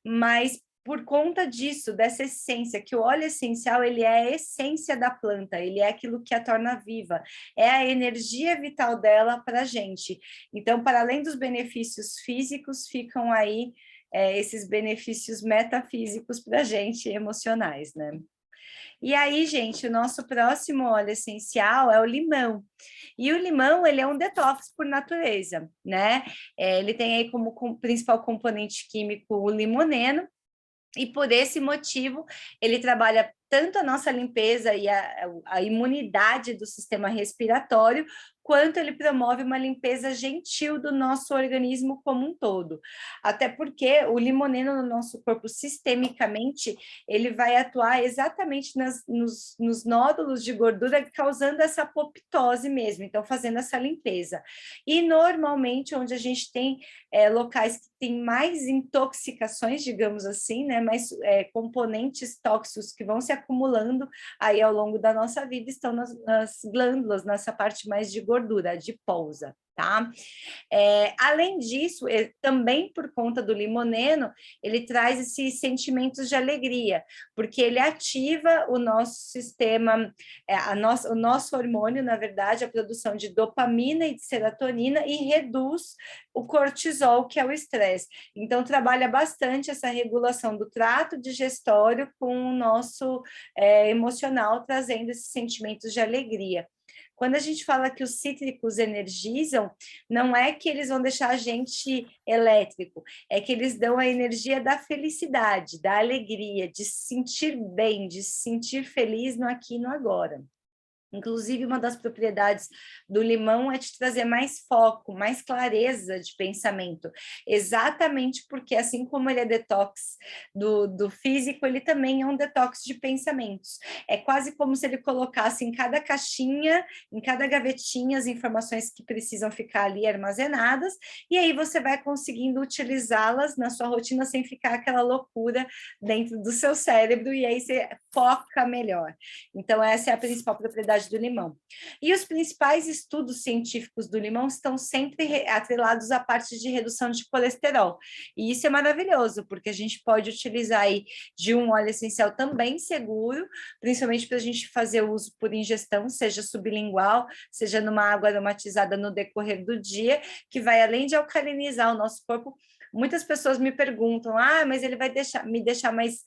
mas por conta disso, dessa essência, que o óleo essencial, ele é a essência da planta, ele é aquilo que a torna viva, é a energia vital dela para a gente. Então, para além dos benefícios físicos, ficam aí esses benefícios metafísicos para a gente, emocionais, né? E aí, gente, o nosso próximo óleo essencial é o limão. E o limão, ele é um detox por natureza, né? Ele tem aí como principal componente químico o limoneno, e por esse motivo, ele trabalha tanto a nossa limpeza e a imunidade do sistema respiratório, quanto ele promove uma limpeza gentil do nosso organismo como um todo. Até porque o limoneno no nosso corpo, sistemicamente, ele vai atuar exatamente nos nódulos de gordura, causando essa apoptose mesmo, então fazendo essa limpeza. E normalmente, onde a gente tem locais que têm mais intoxicações, digamos assim, né, mais componentes tóxicos que vão se acumulando aí ao longo da nossa vida, estão nas glândulas, nessa parte mais de gordura, adiposa, tá? Além disso, também por conta do limoneno, ele traz esses sentimentos de alegria, porque ele ativa o nosso sistema, o nosso hormônio, na verdade, a produção de dopamina e de serotonina, e reduz o cortisol, que é o estresse. Então, trabalha bastante essa regulação do trato digestório com o nosso emocional, trazendo esses sentimentos de alegria. Quando a gente fala que os cítricos energizam, não é que eles vão deixar a gente elétrico, é que eles dão a energia da felicidade, da alegria, de se sentir bem, de se sentir feliz no aqui e no agora. Inclusive, uma das propriedades do limão é te trazer mais foco, mais clareza de pensamento, exatamente porque, assim como ele é detox do físico, ele também é um detox de pensamentos. É quase como se ele colocasse em cada caixinha, em cada gavetinha, as informações que precisam ficar ali armazenadas, e aí você vai conseguindo utilizá-las na sua rotina sem ficar aquela loucura dentro do seu cérebro, e aí você foca melhor. Então, essa é a principal propriedade propriedade do limão. E os principais estudos científicos do limão estão sempre atrelados à parte de redução de colesterol. E isso é maravilhoso, porque a gente pode utilizar aí de um óleo essencial também seguro, principalmente para a gente fazer o uso por ingestão, seja sublingual, seja numa água aromatizada no decorrer do dia, que vai além de alcalinizar o nosso corpo. Muitas pessoas me perguntam, mas ele vai me deixar mais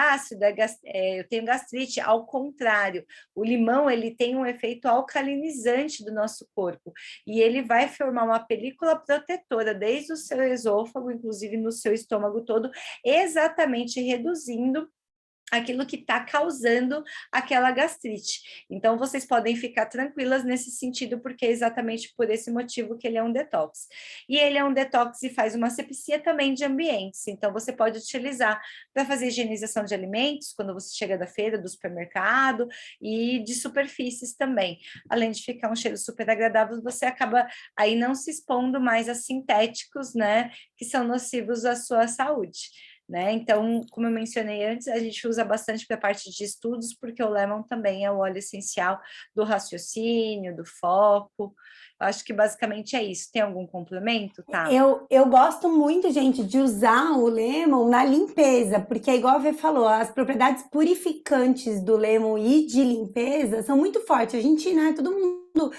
ácido, eu tenho gastrite. Ao contrário, o limão ele tem um efeito alcalinizante do nosso corpo e ele vai formar uma película protetora desde o seu esôfago, inclusive no seu estômago todo, exatamente reduzindo aquilo que está causando aquela gastrite. Então, vocês podem ficar tranquilas nesse sentido, porque é exatamente por esse motivo que ele é um detox. E ele é um detox e faz uma asepsia também de ambientes. Então, você pode utilizar para fazer higienização de alimentos, quando você chega da feira, do supermercado, e de superfícies também. Além de ficar um cheiro super agradável, você acaba aí não se expondo mais a sintéticos, né, que são nocivos à sua saúde. Né? Então, como eu mencionei antes, a gente usa bastante para a parte de estudos, porque o lemon também é o óleo essencial do raciocínio, do foco. Eu acho que basicamente é isso. Tem algum complemento, tá? Eu gosto muito, gente, de usar o lemon na limpeza, porque é igual a Vê falou, as propriedades purificantes do lemon e de limpeza são muito fortes. A gente, né, todo mundo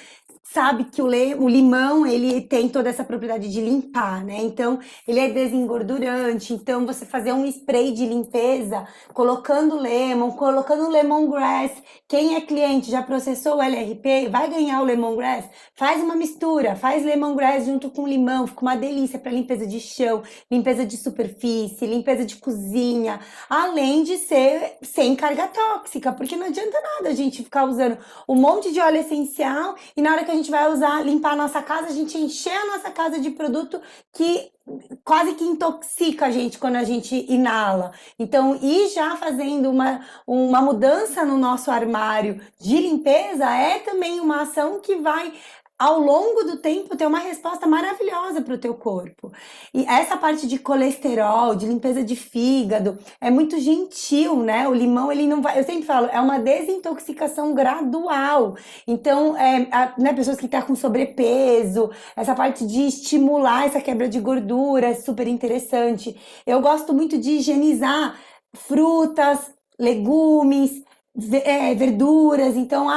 sabe que o limão, ele tem toda essa propriedade de limpar, né? Então, ele é desengordurante. Então, você fazer um spray de limpeza, colocando lemon, colocando lemongrass. Quem é cliente, já processou o LRP, vai ganhar o lemongrass? Faz uma mistura, faz lemongrass junto com limão, fica uma delícia para limpeza de chão, limpeza de superfície, limpeza de cozinha, além de ser sem carga tóxica, porque não adianta nada a gente ficar usando um monte de óleo essencial e na hora que a gente vai usar, limpar a nossa casa, a gente encher a nossa casa de produto que quase que intoxica a gente quando a gente inala. Então, ir já fazendo uma mudança no nosso armário de limpeza é também uma ação que vai ao longo do tempo ter uma resposta maravilhosa para o teu corpo. E essa parte de colesterol, de limpeza de fígado, é muito gentil, né? O limão, ele não vai, eu sempre falo, é uma desintoxicação gradual. Então, né, pessoas que estão com sobrepeso, essa parte de estimular essa quebra de gordura é super interessante. Eu gosto muito de higienizar frutas, legumes, verduras, então,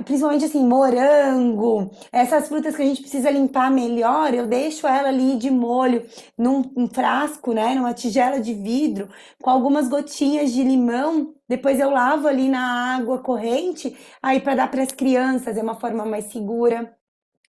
principalmente assim, morango, essas frutas que a gente precisa limpar melhor, eu deixo ela ali de molho num frasco, né, numa tigela de vidro, com algumas gotinhas de limão, depois eu lavo ali na água corrente, aí para dar para as crianças, é uma forma mais segura.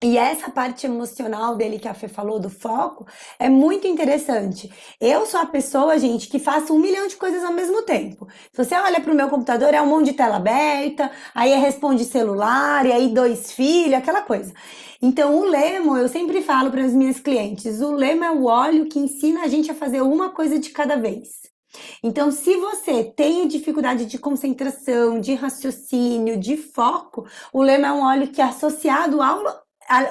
E essa parte emocional dele que a Fê falou, do foco, é muito interessante. Eu sou a pessoa, gente, que faço 1 milhão de coisas ao mesmo tempo. Se você olha para o meu computador, é um monte de tela aberta, aí responde celular, e aí 2 filhos, aquela coisa. Então, o Lemon, eu sempre falo para as minhas clientes, o Lemon é o óleo que ensina a gente a fazer uma coisa de cada vez. Então, se você tem dificuldade de concentração, de raciocínio, de foco, o Lemon é um óleo que é associado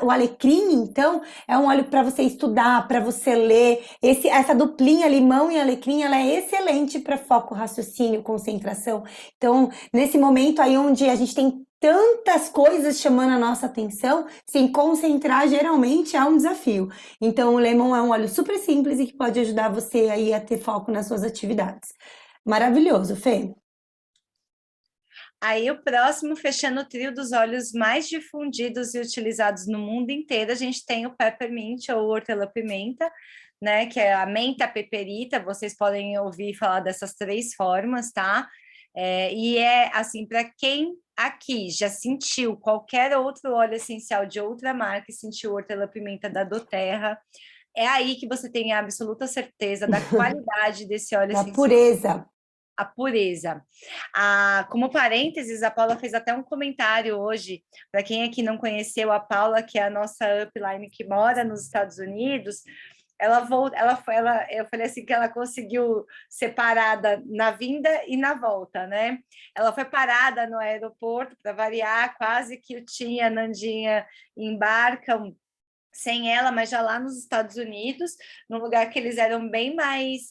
o alecrim, então, é um óleo para você estudar, para você ler. Essa duplinha limão e alecrim, ela é excelente para foco, raciocínio, concentração. Então, nesse momento aí onde a gente tem tantas coisas chamando a nossa atenção, se concentrar geralmente é um desafio. Então, o lemon é um óleo super simples e que pode ajudar você aí a ter foco nas suas atividades. Maravilhoso, Fê. Aí o próximo, fechando o trio dos óleos mais difundidos e utilizados no mundo inteiro, a gente tem o peppermint ou hortelã-pimenta, né, que é a menta peperita, vocês podem ouvir falar dessas 3 formas, tá? E assim, para quem aqui já sentiu qualquer outro óleo essencial de outra marca e sentiu hortelã-pimenta da doTERRA, é aí que você tem a absoluta certeza da qualidade desse óleo Da essencial. pureza. A pureza. Como parênteses, a Paula fez até um comentário hoje, para quem aqui não conheceu a Paula, que é a nossa upline que mora nos Estados Unidos, eu falei assim que ela conseguiu ser parada na vinda e na volta, né? Ela foi parada no aeroporto, para variar, quase que o Tim e a Nandinha embarcam sem ela, mas já lá nos Estados Unidos, num lugar que eles eram bem mais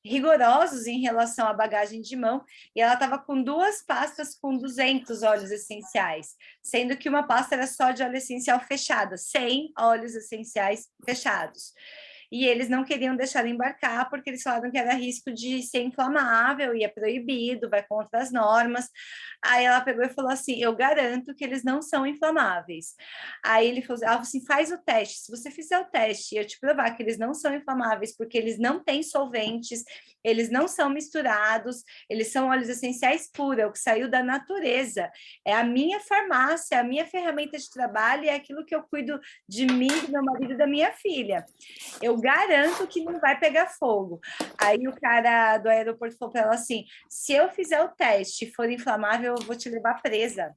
rigorosos em relação à bagagem de mão, e ela estava com 2 pastas com 200 óleos essenciais, sendo que uma pasta era só de óleo essencial fechada, 100 óleos essenciais fechados. E eles não queriam deixar ela embarcar, porque eles falaram que era risco de ser inflamável, e é proibido, vai contra as normas. Aí ela pegou e falou assim, eu garanto que eles não são inflamáveis. Aí ela falou assim, faz o teste, se você fizer o teste e eu te provar que eles não são inflamáveis, porque eles não têm solventes, eles não são misturados, eles são óleos essenciais puros, é o que saiu da natureza, é a minha farmácia, a minha ferramenta de trabalho, é aquilo que eu cuido de mim, do meu marido e da minha filha. Eu garanto que não vai pegar fogo. Aí o cara do aeroporto falou para ela assim, se eu fizer o teste e for inflamável, eu vou te levar presa.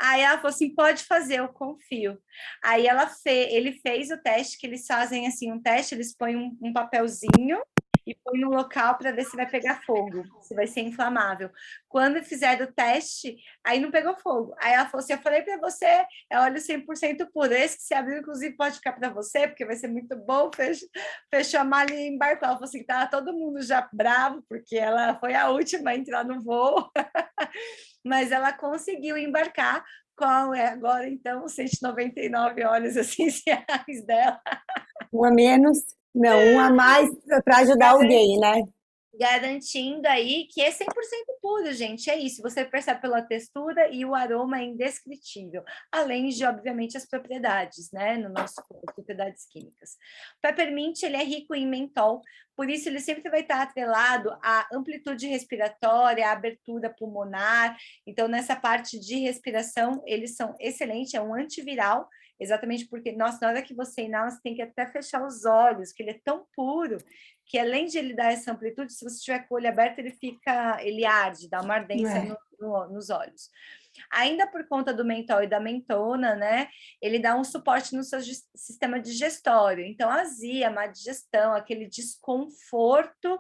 Aí ela falou assim, pode fazer, eu confio. Aí ele fez o teste, que eles fazem assim, um teste, eles põem um papelzinho e põe no local para ver se vai pegar fogo, se vai ser inflamável. Quando fizeram o teste, aí não pegou fogo. Aí ela falou assim, eu falei para você, é óleo 100% puro, esse que se abriu, inclusive, pode ficar para você, porque vai ser muito bom. Fechou a mala e embarcou. Ela falou assim, tava todo mundo já bravo, porque ela foi a última a entrar no voo, mas ela conseguiu embarcar. Qual é agora, então, os 199 óleos essenciais dela? Um a menos, não, um a mais para ajudar alguém, né? Garantindo aí que é 100% puro, gente, é isso, você percebe pela textura e o aroma é indescritível, além de, obviamente, as propriedades, né, no nosso corpo, propriedades químicas. O Peppermint, ele é rico em mentol, por isso ele sempre vai estar atrelado à amplitude respiratória, à abertura pulmonar, então nessa parte de respiração, eles são excelentes, é um antiviral, exatamente porque, nossa, na hora que você inala, você tem que até fechar os olhos, que ele é tão puro, que além de ele dar essa amplitude, se você tiver com o olho aberto, ele arde, dá uma ardência nos olhos. Ainda por conta do mentol e da mentona, né, ele dá um suporte no seu sistema digestório. Então, azia, má digestão, aquele desconforto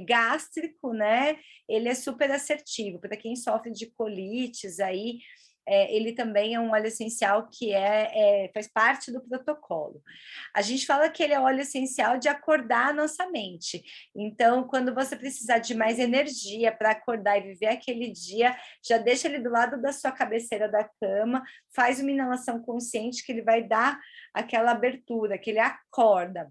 gástrico, né, ele é super assertivo. Para quem sofre de colites aí, ele também é um óleo essencial que faz parte do protocolo. A gente fala que ele é óleo essencial de acordar a nossa mente. Então, quando você precisar de mais energia para acordar e viver aquele dia, já deixa ele do lado da sua cabeceira da cama, faz uma inalação consciente que ele vai dar aquela abertura, que ele acorda.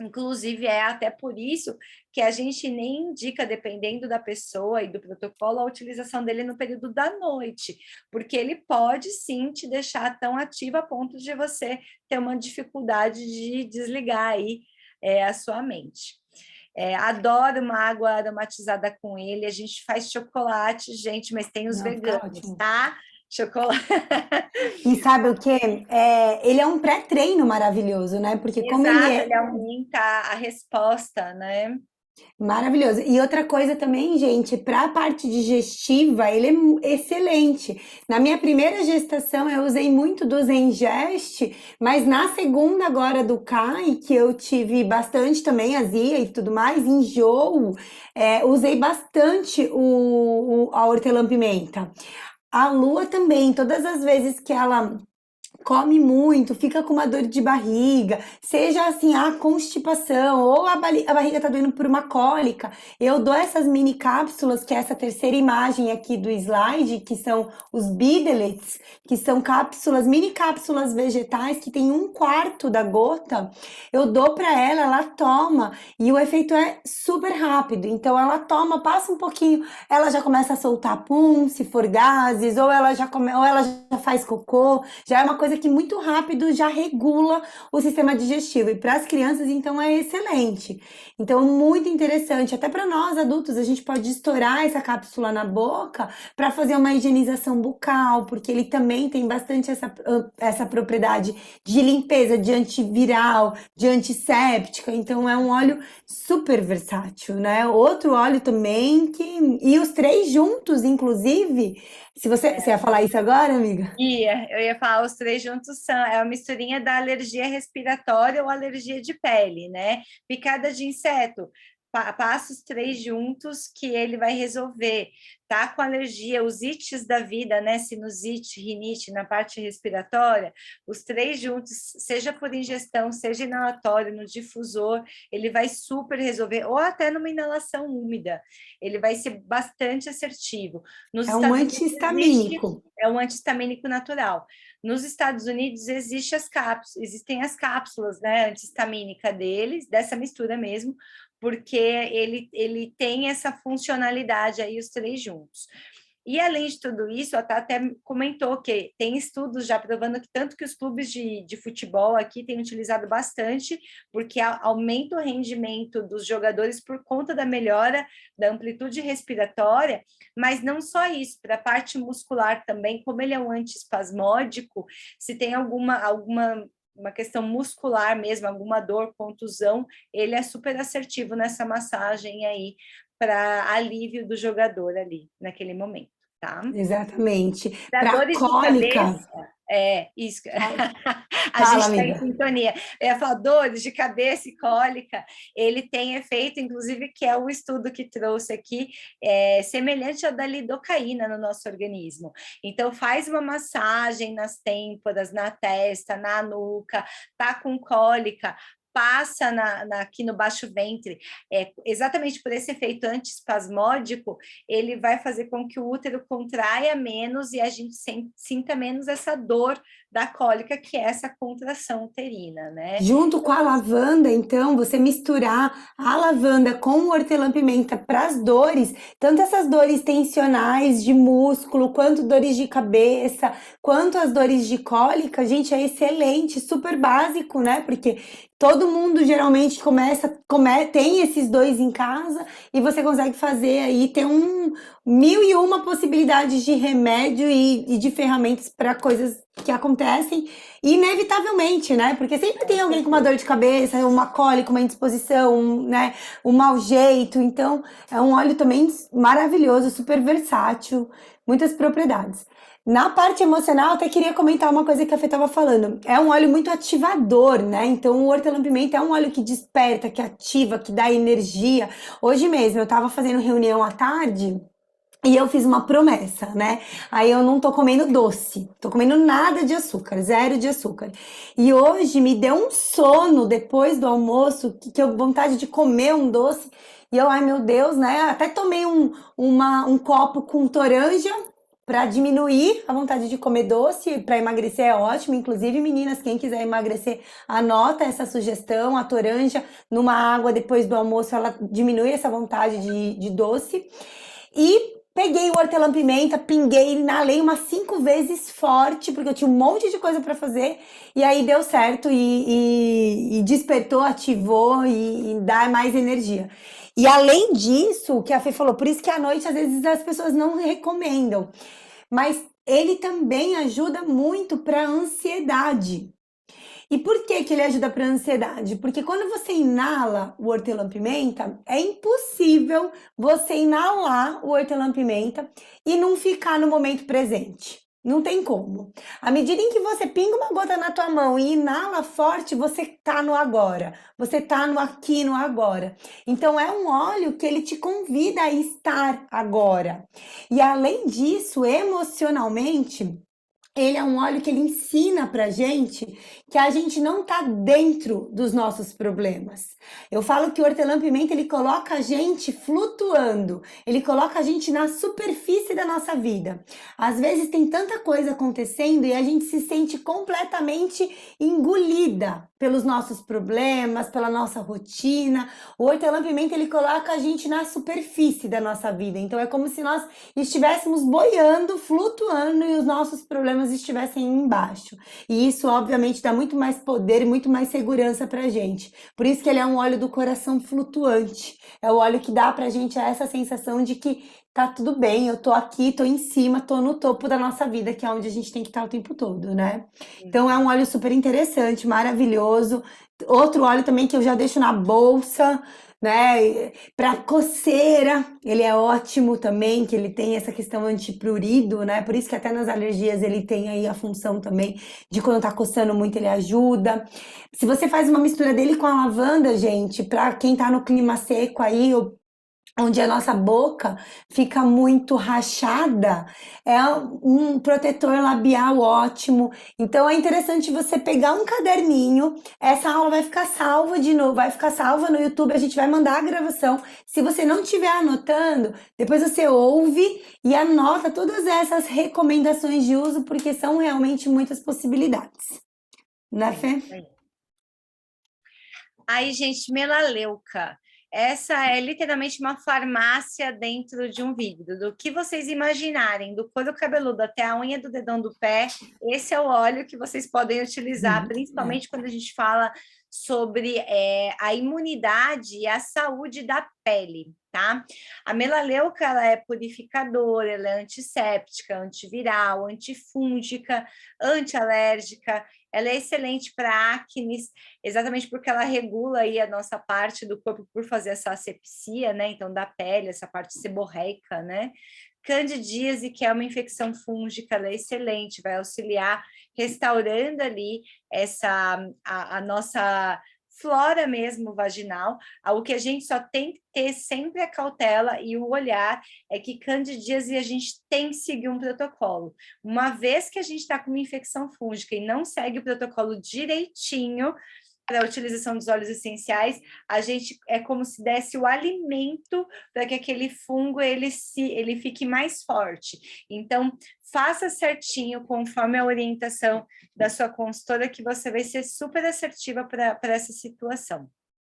Inclusive, é até por isso que a gente nem indica, dependendo da pessoa e do protocolo, a utilização dele no período da noite, porque ele pode sim te deixar tão ativo a ponto de você ter uma dificuldade de desligar aí a sua mente. Adoro uma água aromatizada com ele, a gente faz chocolate, gente, mas tem os veganos, tá? Chocolate. E sabe o quê? Ele é um pré-treino maravilhoso, né? Porque como ele Exato, ele aumenta a resposta, né? maravilhoso. E outra coisa também, gente, para a parte digestiva, ele é excelente. Na minha primeira gestação, eu usei muito do Zengest, mas na segunda agora do Kai, que eu tive bastante também azia e tudo mais, enjoo, usei bastante a hortelã-pimenta. A Lua também, todas as vezes que ela come muito, fica com uma dor de barriga, seja assim a constipação ou a barriga tá doendo por uma cólica, eu dou essas mini cápsulas, que é essa terceira imagem aqui do slide, que são os Bidlets, que são cápsulas, mini cápsulas vegetais que tem 1/4 da gota, eu dou para ela toma e o efeito é super rápido, então ela toma, passa um pouquinho, ela já começa a soltar pum, se for gases, ou ela já faz cocô, já é uma coisa que muito rápido já regula o sistema digestivo. E para as crianças, então, é excelente. Então, muito interessante. Até para nós, adultos, a gente pode estourar essa cápsula na boca para fazer uma higienização bucal, porque ele também tem bastante essa propriedade de limpeza, de antiviral, de antisséptica. Então, é um óleo super versátil, né? Outro óleo também que... E os 3 juntos, inclusive... Você ia falar isso agora, amiga? Eu ia falar, os 3 juntos é uma misturinha da alergia respiratória ou alergia de pele, né? Picada de inseto, passa os 3 juntos que ele vai resolver. Tá com alergia, os ites da vida, né? Sinusite, rinite na parte respiratória, os 3 juntos, seja por ingestão, seja inalatório, no difusor, ele vai super resolver, ou até numa inalação úmida, ele vai ser bastante assertivo. Nos É um Estados Unidos anti-histamínico. é um anti-histamínico natural. Nos Estados Unidos existem as cápsulas, né, anti-histamínica deles, dessa mistura mesmo, porque ele tem essa funcionalidade aí, os 3 juntos. E, além de tudo isso, a Tata até comentou que tem estudos já provando que tanto que os clubes de futebol aqui têm utilizado bastante, porque aumenta o rendimento dos jogadores por conta da melhora da amplitude respiratória, mas não só isso, para a parte muscular também, como ele é um antiespasmódico, se tem uma questão muscular mesmo, alguma dor, contusão, ele é super assertivo nessa massagem aí, para alívio do jogador ali, naquele momento, tá? Exatamente. Para Para dores de cólica, cabeça, isso, a gente fala, está em amiga. sintonia. Eu ia falar, dores de cabeça e cólica, ele tem efeito, inclusive, que é o estudo que trouxe aqui, semelhante ao da lidocaína no nosso organismo. Então, faz uma massagem nas têmporas, na testa, na nuca, tá com cólica, passa aqui no baixo ventre, exatamente por esse efeito antiespasmódico, ele vai fazer com que o útero contraia menos e a gente sinta menos essa dor da cólica, que é essa contração uterina, né? Junto com a lavanda, então, você misturar a lavanda com o hortelã-pimenta para as dores, tanto essas dores tensionais de músculo, quanto dores de cabeça, quanto as dores de cólica, gente, é excelente, super básico, né? Porque todo mundo geralmente tem esses 2 em casa e você consegue fazer aí, tem 1001 possibilidades de remédio e de ferramentas para coisas que acontecem inevitavelmente, né? Porque sempre tem alguém com uma dor de cabeça, uma cólica, uma indisposição, né? Um mau jeito. Então, é um óleo também maravilhoso, super versátil, muitas propriedades. Na parte emocional, até queria comentar uma coisa que a Fê estava falando. É um óleo muito ativador, né? Então, o hortelã-pimenta é um óleo que desperta, que ativa, que dá energia. Hoje mesmo, eu estava fazendo reunião à tarde e eu fiz uma promessa, né? Aí eu não tô comendo doce, tô comendo nada de açúcar, 0 de açúcar. E hoje me deu um sono depois do almoço, que eu vontade de comer um doce. E eu, ai meu Deus, né? Até tomei um copo com toranja para diminuir a vontade de comer doce, para emagrecer é ótimo. Inclusive, meninas, quem quiser emagrecer, anota essa sugestão, a toranja numa água depois do almoço, ela diminui essa vontade de doce. E peguei o hortelã-pimenta, pinguei, inalei umas 5 vezes forte, porque eu tinha um monte de coisa para fazer, e aí deu certo e despertou, ativou e dá mais energia. E além disso, o que a Fê falou, por isso que à noite às vezes as pessoas não recomendam, mas ele também ajuda muito para ansiedade. E por que ele ajuda para a ansiedade? Porque quando você inala o hortelã-pimenta, é impossível você inalar o hortelã-pimenta e não ficar no momento presente. Não tem como. À medida em que você pinga uma gota na tua mão e inala forte, você tá no agora. Você tá no aqui, no agora. Então é um óleo que ele te convida a estar agora. E além disso, emocionalmente, ele é um óleo que ele ensina pra gente que a gente não tá dentro dos nossos problemas. Eu falo que o hortelã-pimenta, ele coloca a gente flutuando, ele coloca a gente na superfície da nossa vida. Às vezes tem tanta coisa acontecendo e a gente se sente completamente engolida pelos nossos problemas, pela nossa rotina. O hortelã-pimenta, ele coloca a gente na superfície da nossa vida. Então é como se nós estivéssemos boiando, flutuando e os nossos problemas estivessem embaixo. E isso, obviamente, dá muito mais poder e muito mais segurança pra gente. Por isso que ele é um óleo do coração flutuante. É o óleo que dá pra gente essa sensação de que tá tudo bem, eu tô aqui, tô em cima, tô no topo da nossa vida, que é onde a gente tem que estar o tempo todo, né? Então é um óleo super interessante, maravilhoso. Outro óleo também que eu já deixo na bolsa, né? Para coceira, ele é ótimo também, que ele tem essa questão antiprurido, né? Por isso que até nas alergias ele tem aí a função também de quando tá coçando muito, ele ajuda. Se você faz uma mistura dele com a lavanda, gente, para quem tá no clima seco aí, onde a nossa boca fica muito rachada, é um protetor labial ótimo. Então é interessante você pegar um caderninho, essa aula vai ficar salva de novo, vai ficar salva no YouTube, a gente vai mandar a gravação. Se você não estiver anotando, depois você ouve e anota todas essas recomendações de uso, porque são realmente muitas possibilidades. Né, É Fê? isso aí. Aí, gente, melaleuca. Essa é literalmente uma farmácia dentro de um vidro. Do que vocês imaginarem, do couro cabeludo até a unha do dedão do pé, esse é o óleo que vocês podem utilizar, É. principalmente quando a gente fala sobre a imunidade e a saúde da pele, tá? A melaleuca, ela é purificadora, ela é antisséptica, antiviral, antifúngica, antialérgica, ela é excelente para acne, exatamente porque ela regula aí a nossa parte do corpo por fazer essa asepsia, né? Então, da pele, essa parte seborreica, né? Candidíase, que é uma infecção fúngica, ela é excelente, vai auxiliar restaurando ali a nossa flora mesmo vaginal. O que a gente só tem que ter sempre a cautela e o olhar é que candidíase a gente tem que seguir um protocolo. Uma vez que a gente está com uma infecção fúngica e não segue o protocolo direitinho, para a utilização dos óleos essenciais, a gente é como se desse o alimento para que aquele fungo ele fique mais forte. Então, faça certinho conforme a orientação da sua consultora, que você vai ser super assertiva para essa situação.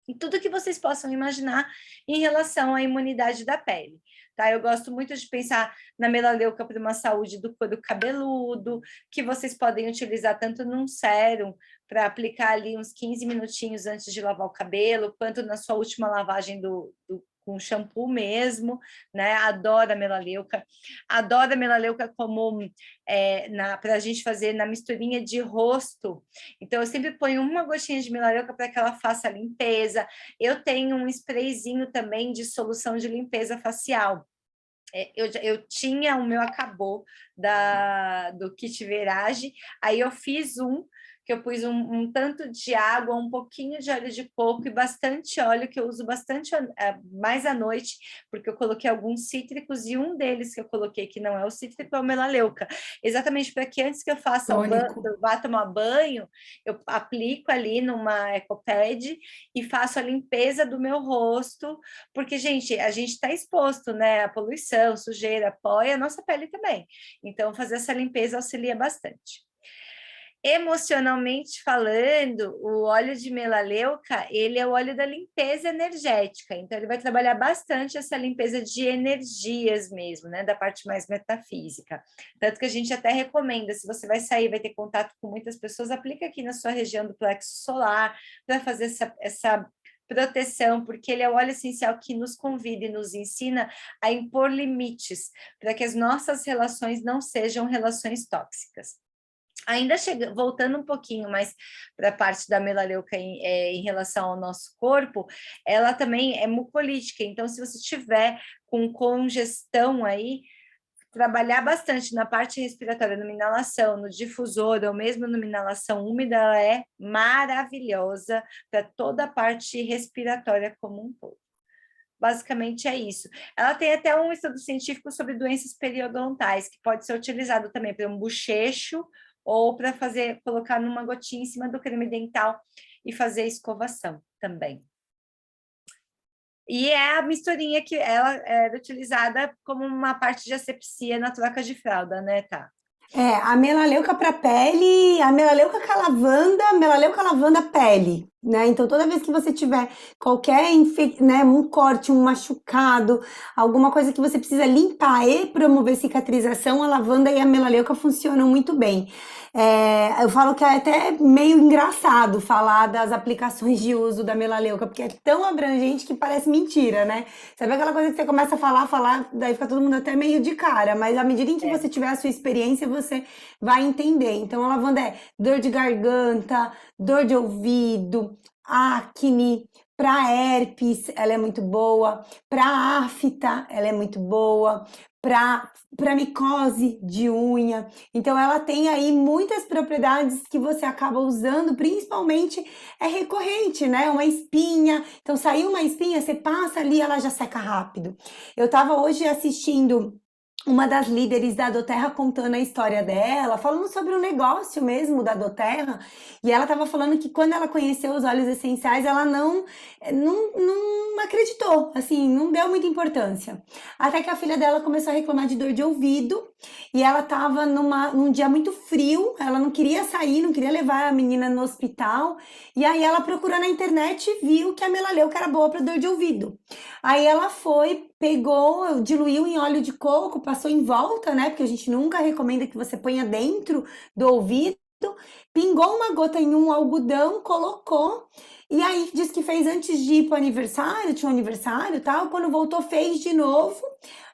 E tudo que vocês possam imaginar em relação à imunidade da pele. Tá? Eu gosto muito de pensar na melaleuca para uma saúde do couro cabeludo, que vocês podem utilizar tanto num sérum, para aplicar ali uns 15 minutinhos antes de lavar o cabelo, quanto na sua última lavagem com shampoo mesmo, né? Adoro a melaleuca. Adoro a melaleuca como para a gente fazer na misturinha de rosto. Então, eu sempre ponho uma gotinha de melaleuca para que ela faça a limpeza. Eu tenho um sprayzinho também de solução de limpeza facial. Eu tinha, o meu acabou do kit Verage, aí eu fiz que eu pus um tanto de água, um pouquinho de óleo de coco e bastante óleo, que eu uso bastante mais à noite, porque eu coloquei alguns cítricos, e um deles que eu coloquei, que não é o cítrico, é o melaleuca, exatamente para que antes que eu faça Tônico. eu vá tomar banho, eu aplico ali numa EcoPad e faço a limpeza do meu rosto, porque, gente, a gente está exposto, né, à poluição, sujeira, pó, e a nossa pele também. Então, fazer essa limpeza auxilia bastante. Emocionalmente falando, o óleo de melaleuca, ele é o óleo da limpeza energética, então ele vai trabalhar bastante essa limpeza de energias mesmo, né, da parte mais metafísica. Tanto que a gente até recomenda, se você vai sair, vai ter contato com muitas pessoas, aplica aqui na sua região do plexo solar, para fazer essa proteção, porque ele é o óleo essencial que nos convida e nos ensina a impor limites, para que as nossas relações não sejam relações tóxicas. Ainda voltando um pouquinho mais para a parte da melaleuca em relação ao nosso corpo, ela também é mucolítica, então se você tiver com congestão aí, trabalhar bastante na parte respiratória, numa inalação, no difusor, ou mesmo numa inalação úmida, ela é maravilhosa para toda a parte respiratória como um todo. Basicamente é isso. Ela tem até um estudo científico sobre doenças periodontais, que pode ser utilizado também para um bochecho ou para colocar numa gotinha em cima do creme dental e fazer a escovação também. E é a misturinha que ela era utilizada como uma parte de asepsia na troca de fralda, né, tá? A melaleuca para pele, a melaleuca com melaleuca lavanda pele, né? Então toda vez que você tiver qualquer né, um corte, um machucado, alguma coisa que você precisa limpar e promover cicatrização, a lavanda e a melaleuca funcionam muito bem. Eu falo que é até meio engraçado falar das aplicações de uso da melaleuca, porque é tão abrangente que parece mentira, né? Sabe aquela coisa que você começa a falar, daí fica todo mundo até meio de cara, mas à medida em que você tiver a sua experiência, você vai entender. Então, a lavanda é dor de garganta, dor de ouvido, acne, Para herpes, ela é muito boa. Para afta, ela é muito boa. Para micose de unha. Então, ela tem aí muitas propriedades que você acaba usando, principalmente é recorrente, né? Uma espinha. Então, saiu uma espinha, você passa ali, ela já seca rápido. Eu estava hoje assistindo uma das líderes da Doterra contando a história dela, falando sobre o negócio mesmo da Doterra, e ela estava falando que quando ela conheceu os óleos essenciais, ela não acreditou, assim, não deu muita importância. Até que a filha dela começou a reclamar de dor de ouvido, e ela estava num dia muito frio, ela não queria sair, não queria levar a menina no hospital, e aí ela procurou na internet e viu que a melaleuca era boa para dor de ouvido. Aí ela foi, pegou, diluiu em óleo de coco, passou em volta, né? Porque a gente nunca recomenda que você ponha dentro do ouvido. Pingou uma gota em um algodão, colocou. E aí disse que fez antes de ir pro aniversário, tinha um aniversário e tal. Quando voltou, fez de novo.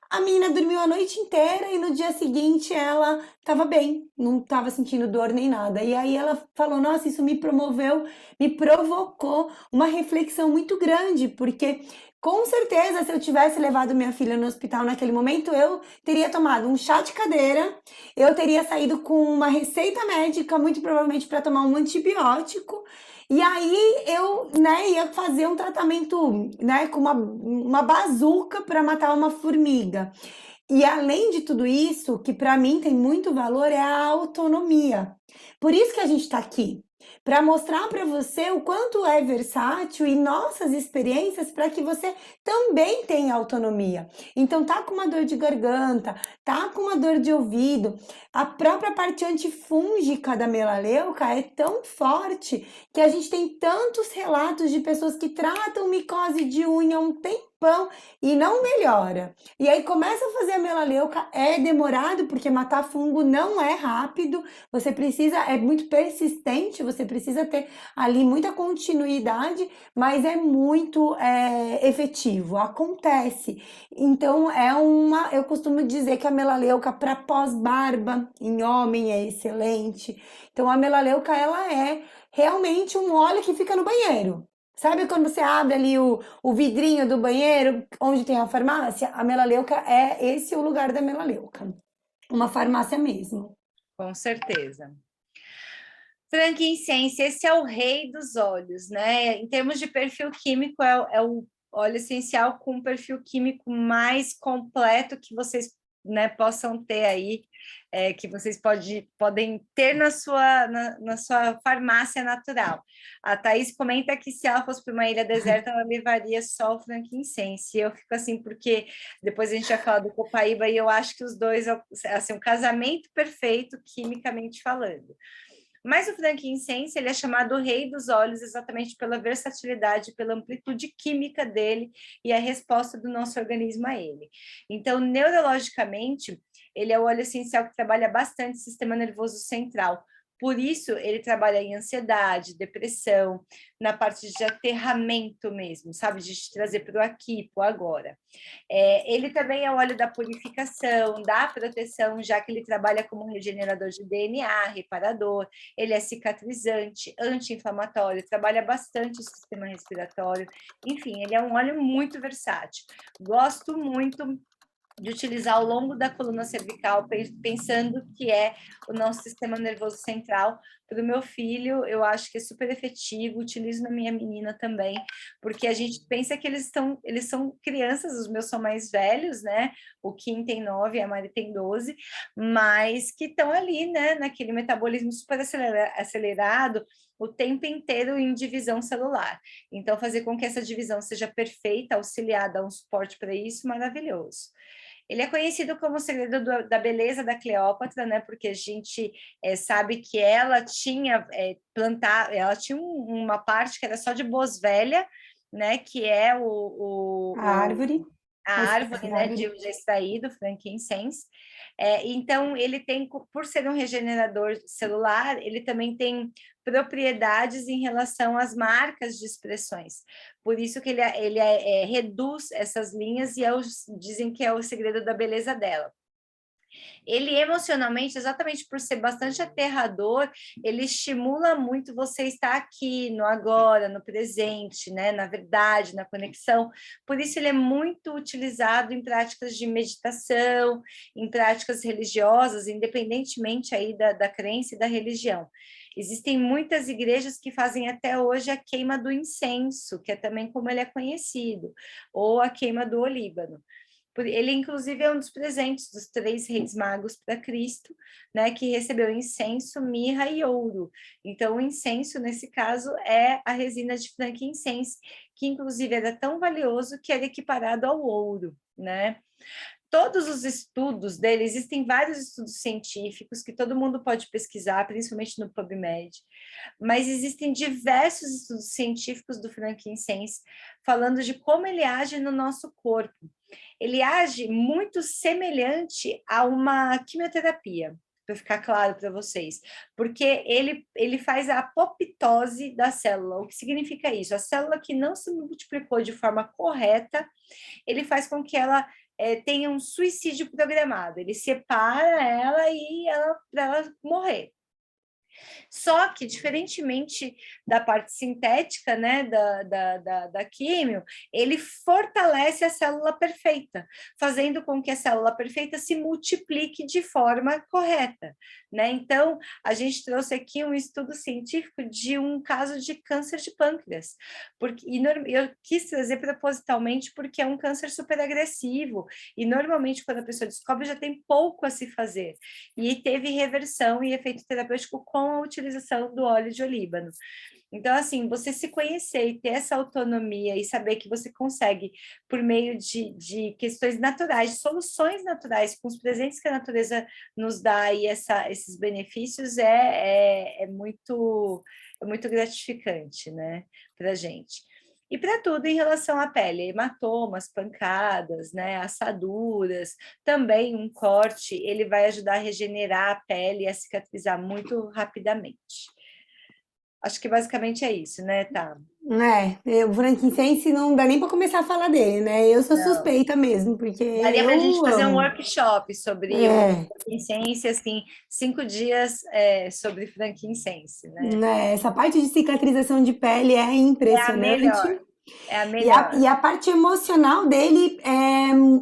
A menina dormiu a noite inteira e no dia seguinte ela estava bem, não estava sentindo dor nem nada. E aí ela falou: Nossa, isso me promoveu, me provocou uma reflexão muito grande, porque com certeza, se eu tivesse levado minha filha no hospital naquele momento, eu teria tomado um chá de cadeira, eu teria saído com uma receita médica, muito provavelmente para tomar um antibiótico. E aí eu, né, ia fazer um tratamento, né, com uma bazuca para matar uma formiga. E além de tudo isso, que para mim tem muito valor, é a autonomia. Por isso que a gente está aqui, para mostrar para você o quanto é versátil e nossas experiências para que você também tenha autonomia. Então, tá com uma dor de garganta, tá com uma dor de ouvido, a própria parte antifúngica da melaleuca é tão forte que a gente tem tantos relatos de pessoas que tratam micose de unha há um tempão e não melhora. E aí começa a fazer a melaleuca, é demorado, porque matar fungo não é rápido, você precisa, é muito persistente, você precisa ter ali muita continuidade, mas é muito efetivo, acontece. Então eu costumo dizer que a melaleuca para pós-barba em homem é excelente. Então a melaleuca ela é realmente um óleo que fica no banheiro. Sabe quando você abre ali o vidrinho do banheiro, onde tem a farmácia? A melaleuca é esse o lugar da melaleuca. Uma farmácia mesmo. Com certeza. Frankincense, esse é o rei dos óleos, né? Em termos de perfil químico, é o óleo essencial com o perfil químico mais completo que vocês, né, possam ter aí, que vocês podem ter na sua farmácia natural. A Thaís comenta que se ela fosse para uma ilha deserta, ela levaria só o frankincense. Eu fico assim, porque depois a gente vai falar do copaíba, e eu acho que os dois, assim, um casamento perfeito, quimicamente falando. Mas o frankincense, ele é chamado o rei dos óleos exatamente pela versatilidade, pela amplitude química dele e a resposta do nosso organismo a ele. Então, neurologicamente, ele é o óleo essencial que trabalha bastante o sistema nervoso central. Por isso, ele trabalha em ansiedade, depressão, na parte de aterramento mesmo, sabe? De te trazer para o aqui, para o agora. Ele também é o óleo da purificação, da proteção, já que ele trabalha como regenerador de DNA, reparador, ele é cicatrizante, anti-inflamatório, trabalha bastante o sistema respiratório, enfim, ele é um óleo muito versátil. Gosto muito de utilizar ao longo da coluna cervical, pensando que é o nosso sistema nervoso central. Para o meu filho, eu acho que é super efetivo, utilizo na minha menina também, porque a gente pensa que eles são crianças, os meus são mais velhos, né? O Kim tem 9, a Mari tem 12, mas que estão ali, né? Naquele metabolismo super acelerado, o tempo inteiro em divisão celular. Então, fazer com que essa divisão seja perfeita, auxiliar, dar um suporte para isso, maravilhoso. Ele é conhecido como o segredo da beleza da Cleópatra, né? Porque a gente sabe que ela tinha ela tinha uma parte que era só de boswellia, né? Que é A árvore. a árvore, né, de extraído, frankincense. Então, ele tem, por ser um regenerador celular, ele também tem propriedades em relação às marcas de expressões. Por isso que ele reduz essas linhas e dizem que é o segredo da beleza dela. Ele emocionalmente, exatamente por ser bastante aterrador, ele estimula muito você estar aqui, no agora, no presente, né? Na verdade, na conexão. Por isso ele é muito utilizado em práticas de meditação, em práticas religiosas, independentemente aí da crença e da religião. Existem muitas igrejas que fazem até hoje a queima do incenso, que é também como ele é conhecido, ou a queima do olíbano. Ele, inclusive, é um dos presentes dos 3 reis magos para Cristo, né, que recebeu incenso, mirra e ouro. Então, o incenso, nesse caso, é a resina de frankincense, que, inclusive, era tão valioso que era equiparado ao ouro, né? Todos os estudos dele, existem vários estudos científicos que todo mundo pode pesquisar, principalmente no PubMed, mas existem diversos estudos científicos do frankincense falando de como ele age no nosso corpo. Ele age muito semelhante a uma quimioterapia, para ficar claro para vocês, porque ele faz a apoptose da célula. O que significa isso? A célula que não se multiplicou de forma correta, ele faz com que ela tenha um suicídio programado. Ele separa ela e para ela morrer. Só que, diferentemente da parte sintética, né, da químio, ele fortalece a célula perfeita, fazendo com que a célula perfeita se multiplique de forma correta, né? Então, a gente trouxe aqui um estudo científico de um caso de câncer de pâncreas, eu quis trazer propositalmente porque é um câncer super agressivo, e normalmente quando a pessoa descobre já tem pouco a se fazer, e teve reversão e efeito terapêutico com a utilização do óleo de olíbano. Então, assim, você se conhecer e ter essa autonomia e saber que você consegue, por meio de questões naturais, de soluções naturais, com os presentes que a natureza nos dá e esses benefícios, é muito gratificante, né, para a gente. E para tudo em relação à pele, hematomas, pancadas, né, assaduras, também um corte, ele vai ajudar a regenerar a pele e a cicatrizar muito rapidamente. Acho que basicamente é isso, né, Tá? O frankincense não dá nem para começar a falar dele, né? Eu sou Não. suspeita mesmo, porque Daria para a gente eu fazer um amo. workshop sobre o É, frankincense, assim, 5 dias sobre frankincense, né? essa parte de cicatrização de pele é É a impressionante. melhor, é a E a, melhor. e a parte emocional dele,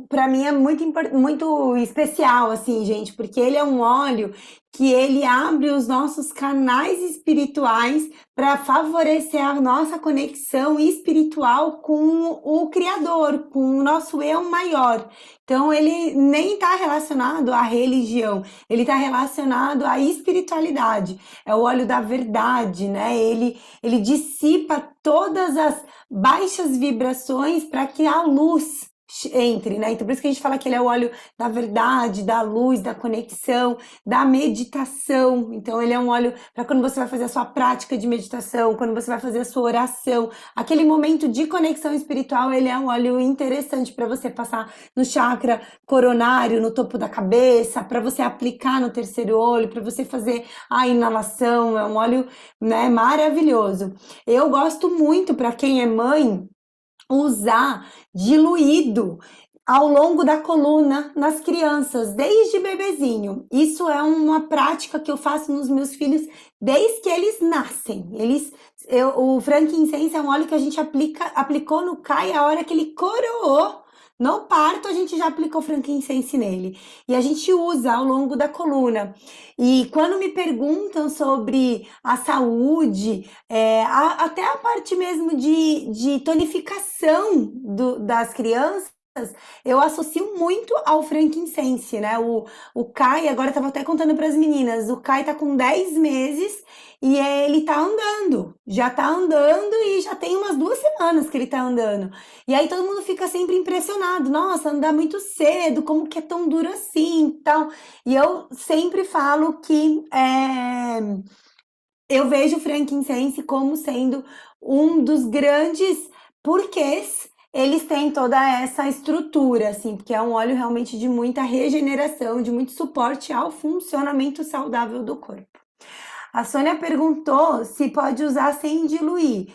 para mim, é muito especial, assim, gente, porque ele é um óleo que ele abre os nossos canais espirituais para favorecer a nossa conexão espiritual com o Criador, com o nosso eu maior. Então, ele nem está relacionado à religião, ele está relacionado à espiritualidade. É o óleo da verdade, né? Ele dissipa todas as baixas vibrações para que a luz entre, né? Então por isso que a gente fala que ele é o óleo da verdade, da luz, da conexão, da meditação. Então ele é um óleo para quando você vai fazer a sua prática de meditação, quando você vai fazer a sua oração, aquele momento de conexão espiritual, ele é um óleo interessante para você passar no chakra coronário, no topo da cabeça, para você aplicar no terceiro olho, para você fazer a inalação. É um óleo, né, maravilhoso. Eu gosto muito, para quem é mãe, usar diluído ao longo da coluna nas crianças, desde bebezinho. Isso é uma prática que eu faço nos meus filhos desde que eles nascem. O frankincense é um óleo que a gente aplicou no Kai a hora que ele coroou. No parto, a gente já aplicou frankincense nele. E a gente usa ao longo da coluna. E quando me perguntam sobre a saúde, até a parte mesmo de tonificação das crianças, eu associo muito ao frankincense, né? O Kai, agora eu tava até contando para as meninas, o Kai tá com 10 meses e ele tá andando, já tá andando e já tem umas 2 semanas que ele tá andando. E aí todo mundo fica sempre impressionado, nossa, andar muito cedo, como que é tão duro assim, tal. E eu sempre falo que eu vejo o frankincense como sendo um dos grandes porquês eles têm toda essa estrutura, assim, porque é um óleo realmente de muita regeneração, de muito suporte ao funcionamento saudável do corpo. A Sônia perguntou se pode usar sem diluir.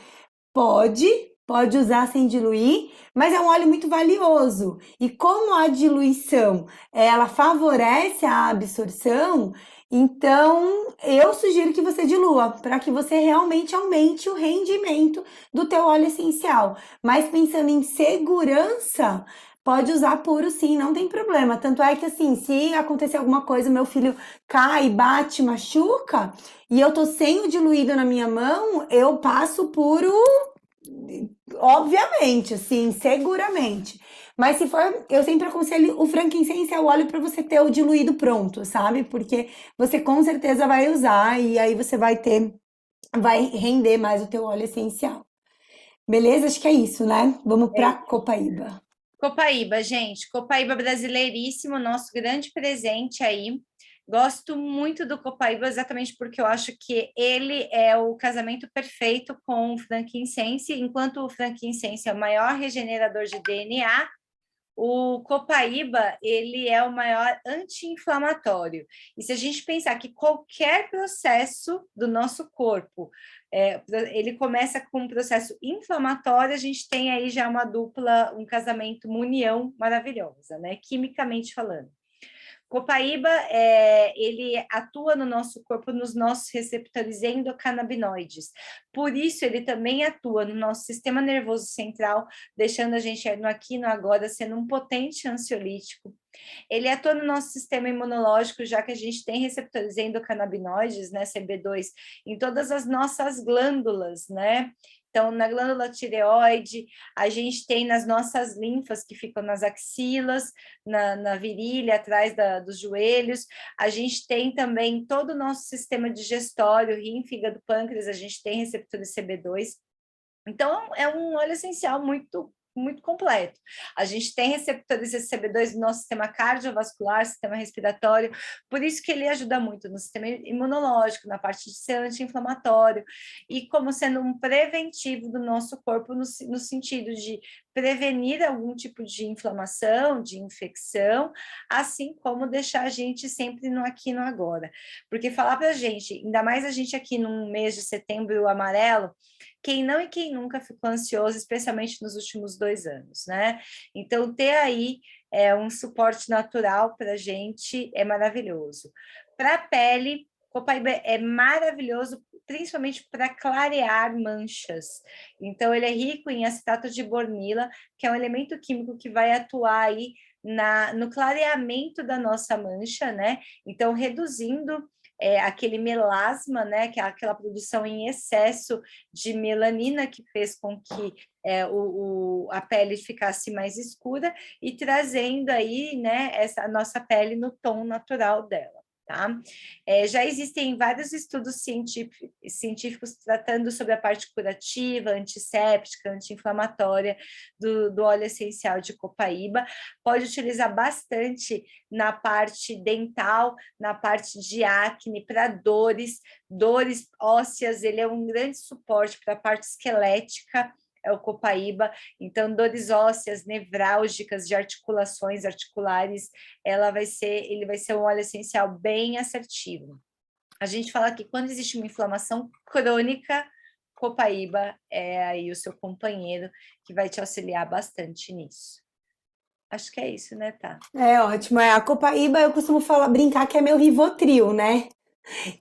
Pode, pode usar sem diluir, mas é um óleo muito valioso. E como a diluição, ela favorece a absorção, então eu sugiro que você dilua, para que você realmente aumente o rendimento do teu óleo essencial. Mas pensando em segurança, pode usar puro sim, não tem problema. Tanto é que assim, se acontecer alguma coisa, meu filho cai, bate, machuca, e eu tô sem o diluído na minha mão, eu passo puro, obviamente, assim, seguramente. Mas se for, eu sempre aconselho o frankincense é o óleo para você ter o diluído pronto, sabe? Porque você com certeza vai usar e aí você vai render mais o teu óleo essencial. Beleza? Acho que é isso, né? Vamos É para isso. Copaíba. Copaíba, gente. Copaíba brasileiríssimo, nosso grande presente aí. Gosto muito do Copaíba exatamente porque eu acho que ele é o casamento perfeito com o frankincense, enquanto o frankincense é o maior regenerador de DNA, o Copaíba, ele é o maior anti-inflamatório. E se a gente pensar que qualquer processo do nosso corpo, ele começa com um processo inflamatório, a gente tem aí já uma dupla, um casamento, uma união maravilhosa, né? Quimicamente falando. Copaíba, ele atua no nosso corpo, nos nossos receptores endocannabinoides. Por isso, ele também atua no nosso sistema nervoso central, deixando a gente no aqui e no agora, sendo um potente ansiolítico. Ele atua no nosso sistema imunológico, já que a gente tem receptores endocannabinoides, né, CB2, em todas as nossas glândulas, né? Então, na glândula tireoide, a gente tem nas nossas linfas que ficam nas axilas, na virilha, atrás dos joelhos. A gente tem também todo o nosso sistema digestório, rim, fígado, pâncreas, a gente tem receptores CB2. Então, é um óleo essencial muito completo. A gente tem receptores de CB2 no nosso sistema cardiovascular, sistema respiratório, por isso que ele ajuda muito no sistema imunológico, na parte de ser anti-inflamatório, e como sendo um preventivo do nosso corpo no sentido de prevenir algum tipo de inflamação, de infecção, assim como deixar a gente sempre no aqui e no agora. Porque falar para a gente, ainda mais a gente aqui no mês de setembro amarelo, quem não e quem nunca ficou ansioso, especialmente nos últimos 2 anos, né? Então, ter aí um suporte natural para a gente é maravilhoso. Para a pele, Copaíba é maravilhoso, principalmente para clarear manchas. Então, ele é rico em acetato de bornila, que é um elemento químico que vai atuar aí no clareamento da nossa mancha, né? Então, reduzindo aquele melasma, né, que é aquela produção em excesso de melanina que fez com que a pele ficasse mais escura e trazendo aí, né, a nossa pele no tom natural dela. Tá? Já existem vários estudos científicos tratando sobre a parte curativa, antisséptica, anti-inflamatória do óleo essencial de Copaíba. Pode utilizar bastante na parte dental, na parte de acne, para dores ósseas, ele é um grande suporte para a parte esquelética, é o Copaíba, então dores ósseas, nevrálgicas, de articulações articulares, ele vai ser um óleo essencial bem assertivo. A gente fala que quando existe uma inflamação crônica, Copaíba é aí o seu companheiro que vai te auxiliar bastante nisso. Acho que é isso, né, Tá? É ótimo. A Copaíba eu costumo falar, brincar que é meu Rivotril, né?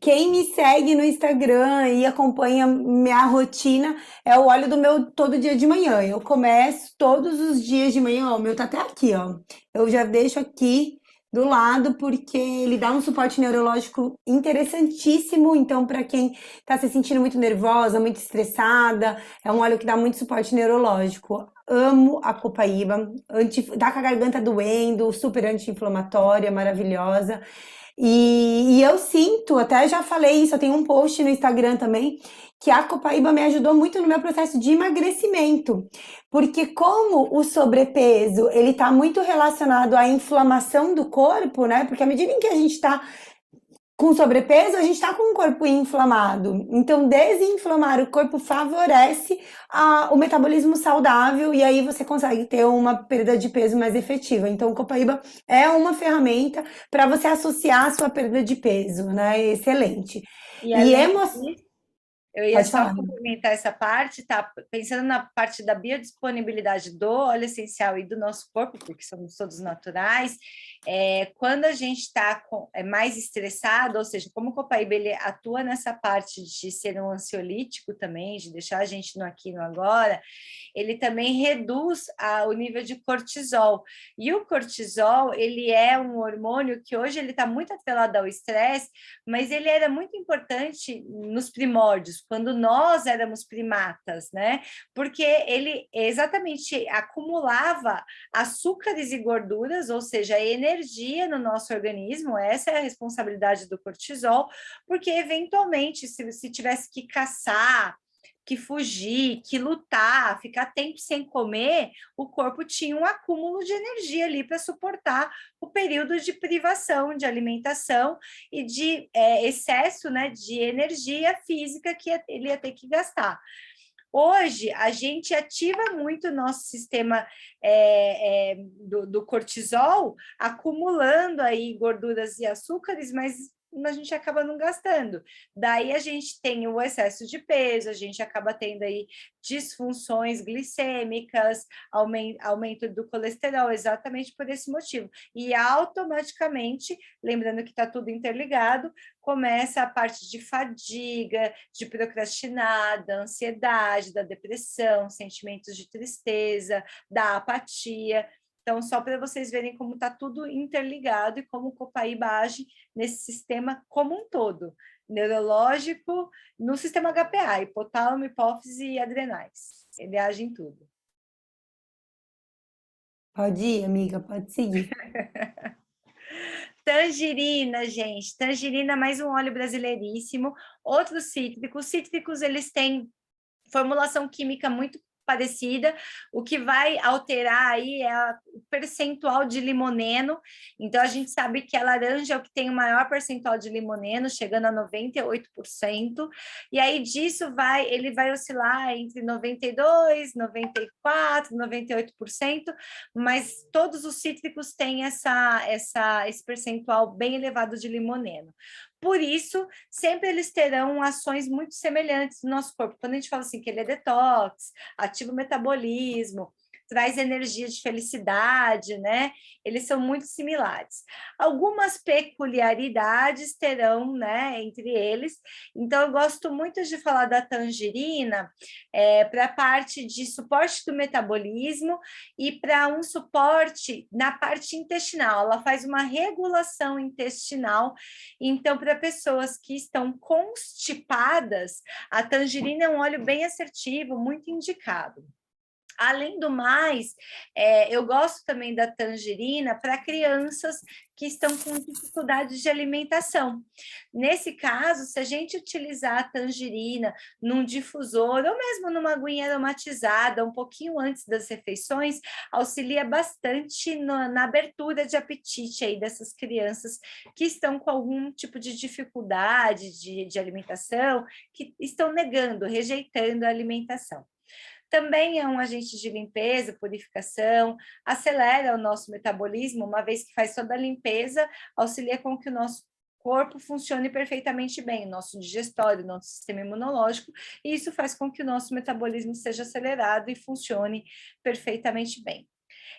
Quem me segue no Instagram e acompanha minha rotina é o óleo do meu todo dia de manhã. Eu começo todos os dias de manhã, ó, o meu tá até aqui, ó. Eu já deixo aqui do lado porque ele dá um suporte neurológico interessantíssimo. Então, para quem tá se sentindo muito nervosa, muito estressada, é um óleo que dá muito suporte neurológico. Amo a Copaíba, tá com a garganta doendo, super anti-inflamatória, maravilhosa. E eu sinto, até já falei isso, eu tenho um post no Instagram também, que a Copaíba me ajudou muito no meu processo de emagrecimento. Porque como o sobrepeso, ele tá muito relacionado à inflamação do corpo, né? Porque à medida em que a gente tá com sobrepeso, a gente está com o corpo inflamado. Então, desinflamar o corpo favorece o metabolismo saudável e aí você consegue ter uma perda de peso mais efetiva. Então, o Copaíba é uma ferramenta para você associar a sua perda de peso, né? Excelente. E E além disso, Eu ia Pode só falar. complementar essa parte, tá? Pensando na parte da biodisponibilidade do óleo essencial e do nosso corpo, porque somos todos naturais, quando a gente está mais estressado, ou seja, como o Copaíba ele atua nessa parte de ser um ansiolítico também, de deixar a gente no aqui e no agora, ele também reduz o nível de cortisol. E o cortisol, ele é um hormônio que hoje ele está muito atrelado ao estresse, mas ele era muito importante nos primórdios, quando nós éramos primatas, né? Porque ele exatamente acumulava açúcares e gorduras, ou seja, energia no nosso organismo, essa é a responsabilidade do cortisol, porque eventualmente, se tivesse que caçar, que fugir, que lutar, ficar tempo sem comer, o corpo tinha um acúmulo de energia ali para suportar o período de privação de alimentação e de excesso, né, de energia física que ele ia ter que gastar. Hoje, a gente ativa muito o nosso sistema do cortisol, acumulando aí gorduras e açúcares, mas a gente acaba não gastando. Daí a gente tem o excesso de peso, a gente acaba tendo aí disfunções glicêmicas, aumento do colesterol, exatamente por esse motivo. E automaticamente, lembrando que está tudo interligado, começa a parte de fadiga, de procrastinar, da ansiedade, da depressão, sentimentos de tristeza, da apatia. Então, só para vocês verem como está tudo interligado e como o Copaíba age nesse sistema como um todo, neurológico, no sistema HPA, hipotálamo, hipófise e adrenais. Ele age em tudo. Pode ir, amiga, pode seguir. Tangerina, gente. Tangerina, mais um óleo brasileiríssimo. Outros cítricos. Cítricos, eles têm formulação química muito parecida, o que vai alterar aí é o percentual de limoneno, então a gente sabe que a laranja é o que tem o maior percentual de limoneno, chegando a 98%, e aí disso ele vai oscilar entre 92%, 94%, 98%, mas todos os cítricos têm esse percentual bem elevado de limoneno. Por isso, sempre eles terão ações muito semelhantes no nosso corpo. Quando a gente fala assim que ele é detox, ativa o metabolismo, traz energia de felicidade, né? Eles são muito similares. Algumas peculiaridades terão, né, entre eles. Então, eu gosto muito de falar da tangerina para a parte de suporte do metabolismo e para um suporte na parte intestinal. Ela faz uma regulação intestinal. Então, para pessoas que estão constipadas, a tangerina é um óleo bem assertivo, muito indicado. Além do mais, eu gosto também da tangerina para crianças que estão com dificuldades de alimentação. Nesse caso, se a gente utilizar a tangerina num difusor ou mesmo numa aguinha aromatizada, um pouquinho antes das refeições, auxilia bastante na abertura de apetite aí dessas crianças que estão com algum tipo de dificuldade de alimentação, que estão negando, rejeitando a alimentação. Também é um agente de limpeza, purificação, acelera o nosso metabolismo, uma vez que faz toda a limpeza, auxilia com que o nosso corpo funcione perfeitamente bem, o nosso digestório, o nosso sistema imunológico, e isso faz com que o nosso metabolismo seja acelerado e funcione perfeitamente bem.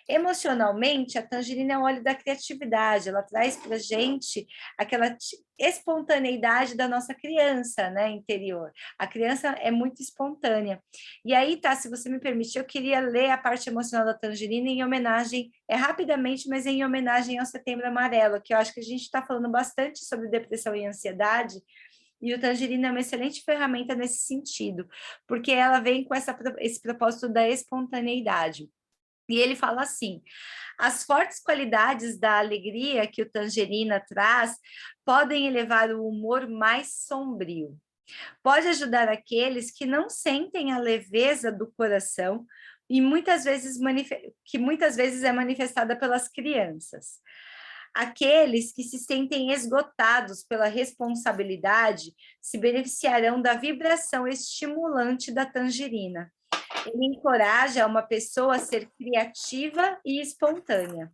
Emocionalmente, a tangerina é o óleo da criatividade, ela traz para a gente aquela espontaneidade da nossa criança, né, interior. A criança é muito espontânea. E aí, tá, se você me permitir, eu queria ler a parte emocional da tangerina em homenagem, rapidamente, mas em homenagem ao Setembro Amarelo, que eu acho que a gente está falando bastante sobre depressão e ansiedade, e o tangerina é uma excelente ferramenta nesse sentido, porque ela vem com esse propósito da espontaneidade. E ele fala assim: as fortes qualidades da alegria que o tangerina traz podem elevar o humor mais sombrio. Pode ajudar aqueles que não sentem a leveza do coração e que muitas vezes é manifestada pelas crianças. Aqueles que se sentem esgotados pela responsabilidade se beneficiarão da vibração estimulante da tangerina. Ele encoraja uma pessoa a ser criativa e espontânea.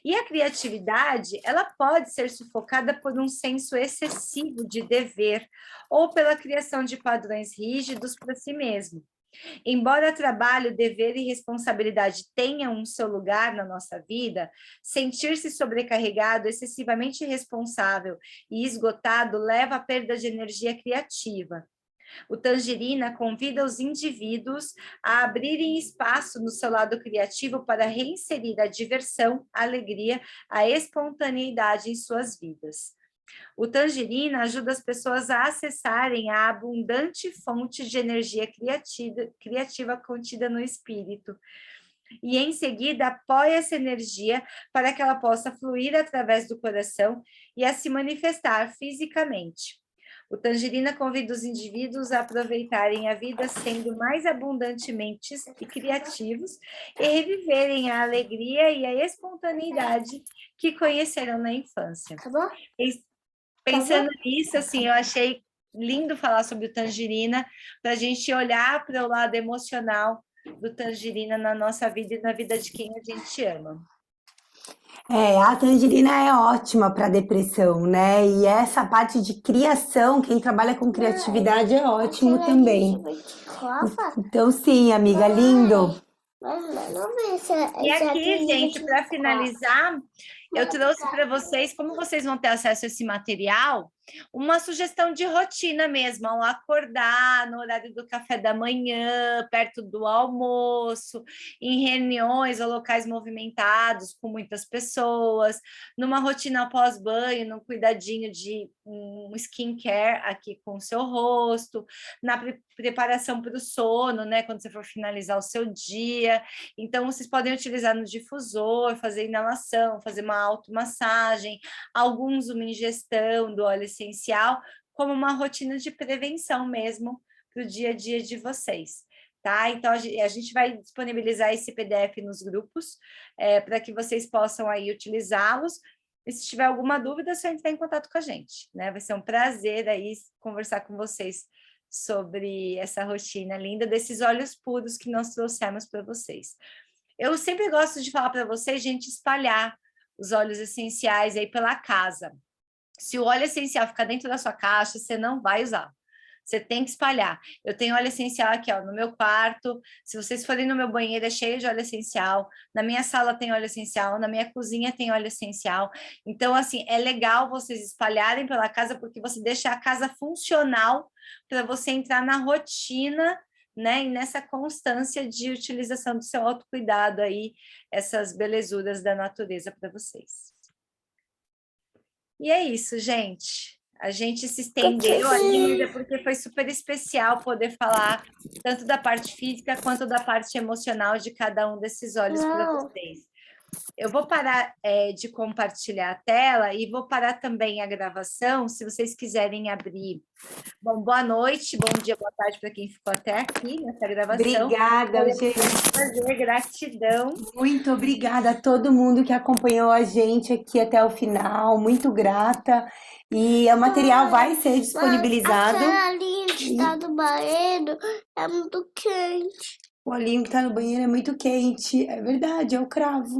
E a criatividade, ela pode ser sufocada por um senso excessivo de dever ou pela criação de padrões rígidos para si mesmo. Embora trabalho, dever e responsabilidade tenham um seu lugar na nossa vida, sentir-se sobrecarregado, excessivamente responsável e esgotado leva à perda de energia criativa. O Tangerina convida os indivíduos a abrirem espaço no seu lado criativo para reinserir a diversão, a alegria, a espontaneidade em suas vidas. O Tangerina ajuda as pessoas a acessarem a abundante fonte de energia criativa contida no espírito. E, em seguida, apoia essa energia para que ela possa fluir através do coração e a se manifestar fisicamente. O Tangerina convida os indivíduos a aproveitarem a vida sendo mais abundantemente e criativos e reviverem a alegria e a espontaneidade que conheceram na infância. Tá bom? Pensando nisso, assim, eu achei lindo falar sobre o Tangerina, para a gente olhar para o lado emocional do Tangerina na nossa vida e na vida de quem a gente ama. A tangerina é ótima para depressão, né? E essa parte de criação, quem trabalha com criatividade é ótimo também. Então, sim, amiga, lindo. E aqui, gente, para finalizar, eu trouxe para vocês, como vocês vão ter acesso a esse material, uma sugestão de rotina mesmo, ao acordar no horário do café da manhã, perto do almoço, em reuniões ou locais movimentados com muitas pessoas, numa rotina pós-banho, num cuidadinho de um skincare aqui com o seu rosto, na preparação para o sono, né, quando você for finalizar o seu dia. Então, vocês podem utilizar no difusor, fazer inalação, fazer uma automassagem, alguns uma ingestão do óleo essencial, como uma rotina de prevenção mesmo para o dia a dia de vocês. Tá? Então, a gente vai disponibilizar esse PDF nos grupos, para que vocês possam aí utilizá-los. E se tiver alguma dúvida, é só entrar em contato com a gente, né? Vai ser um prazer aí conversar com vocês sobre essa rotina linda desses óleos puros que nós trouxemos para vocês. Eu sempre gosto de falar para vocês, gente, espalhar os óleos essenciais aí pela casa. Se o óleo essencial ficar dentro da sua caixa, você não vai usar. Você tem que espalhar. Eu tenho óleo essencial aqui, ó, no meu quarto. Se vocês forem no meu banheiro, é cheio de óleo essencial. Na minha sala tem óleo essencial. Na minha cozinha tem óleo essencial. Então, assim, é legal vocês espalharem pela casa, porque você deixa a casa funcional para você entrar na rotina, né? E nessa constância de utilização do seu autocuidado aí, essas belezuras da natureza para vocês. E é isso, gente. A gente se estendeu ali, mas é porque foi super especial poder falar tanto da parte física quanto da parte emocional de cada um desses olhos para vocês. Eu vou parar de compartilhar a tela e vou parar também a gravação, se vocês quiserem abrir. Bom, boa noite, bom dia, boa tarde para quem ficou até aqui nessa gravação. Obrigada, gente. Prazer, gratidão. Muito obrigada a todo mundo que acompanhou a gente aqui até o final. Muito grata. E o material vai ser disponibilizado. Aquela linha que está no banheiro é muito quente. O olhinho que está no banheiro é muito quente. É verdade, é o cravo.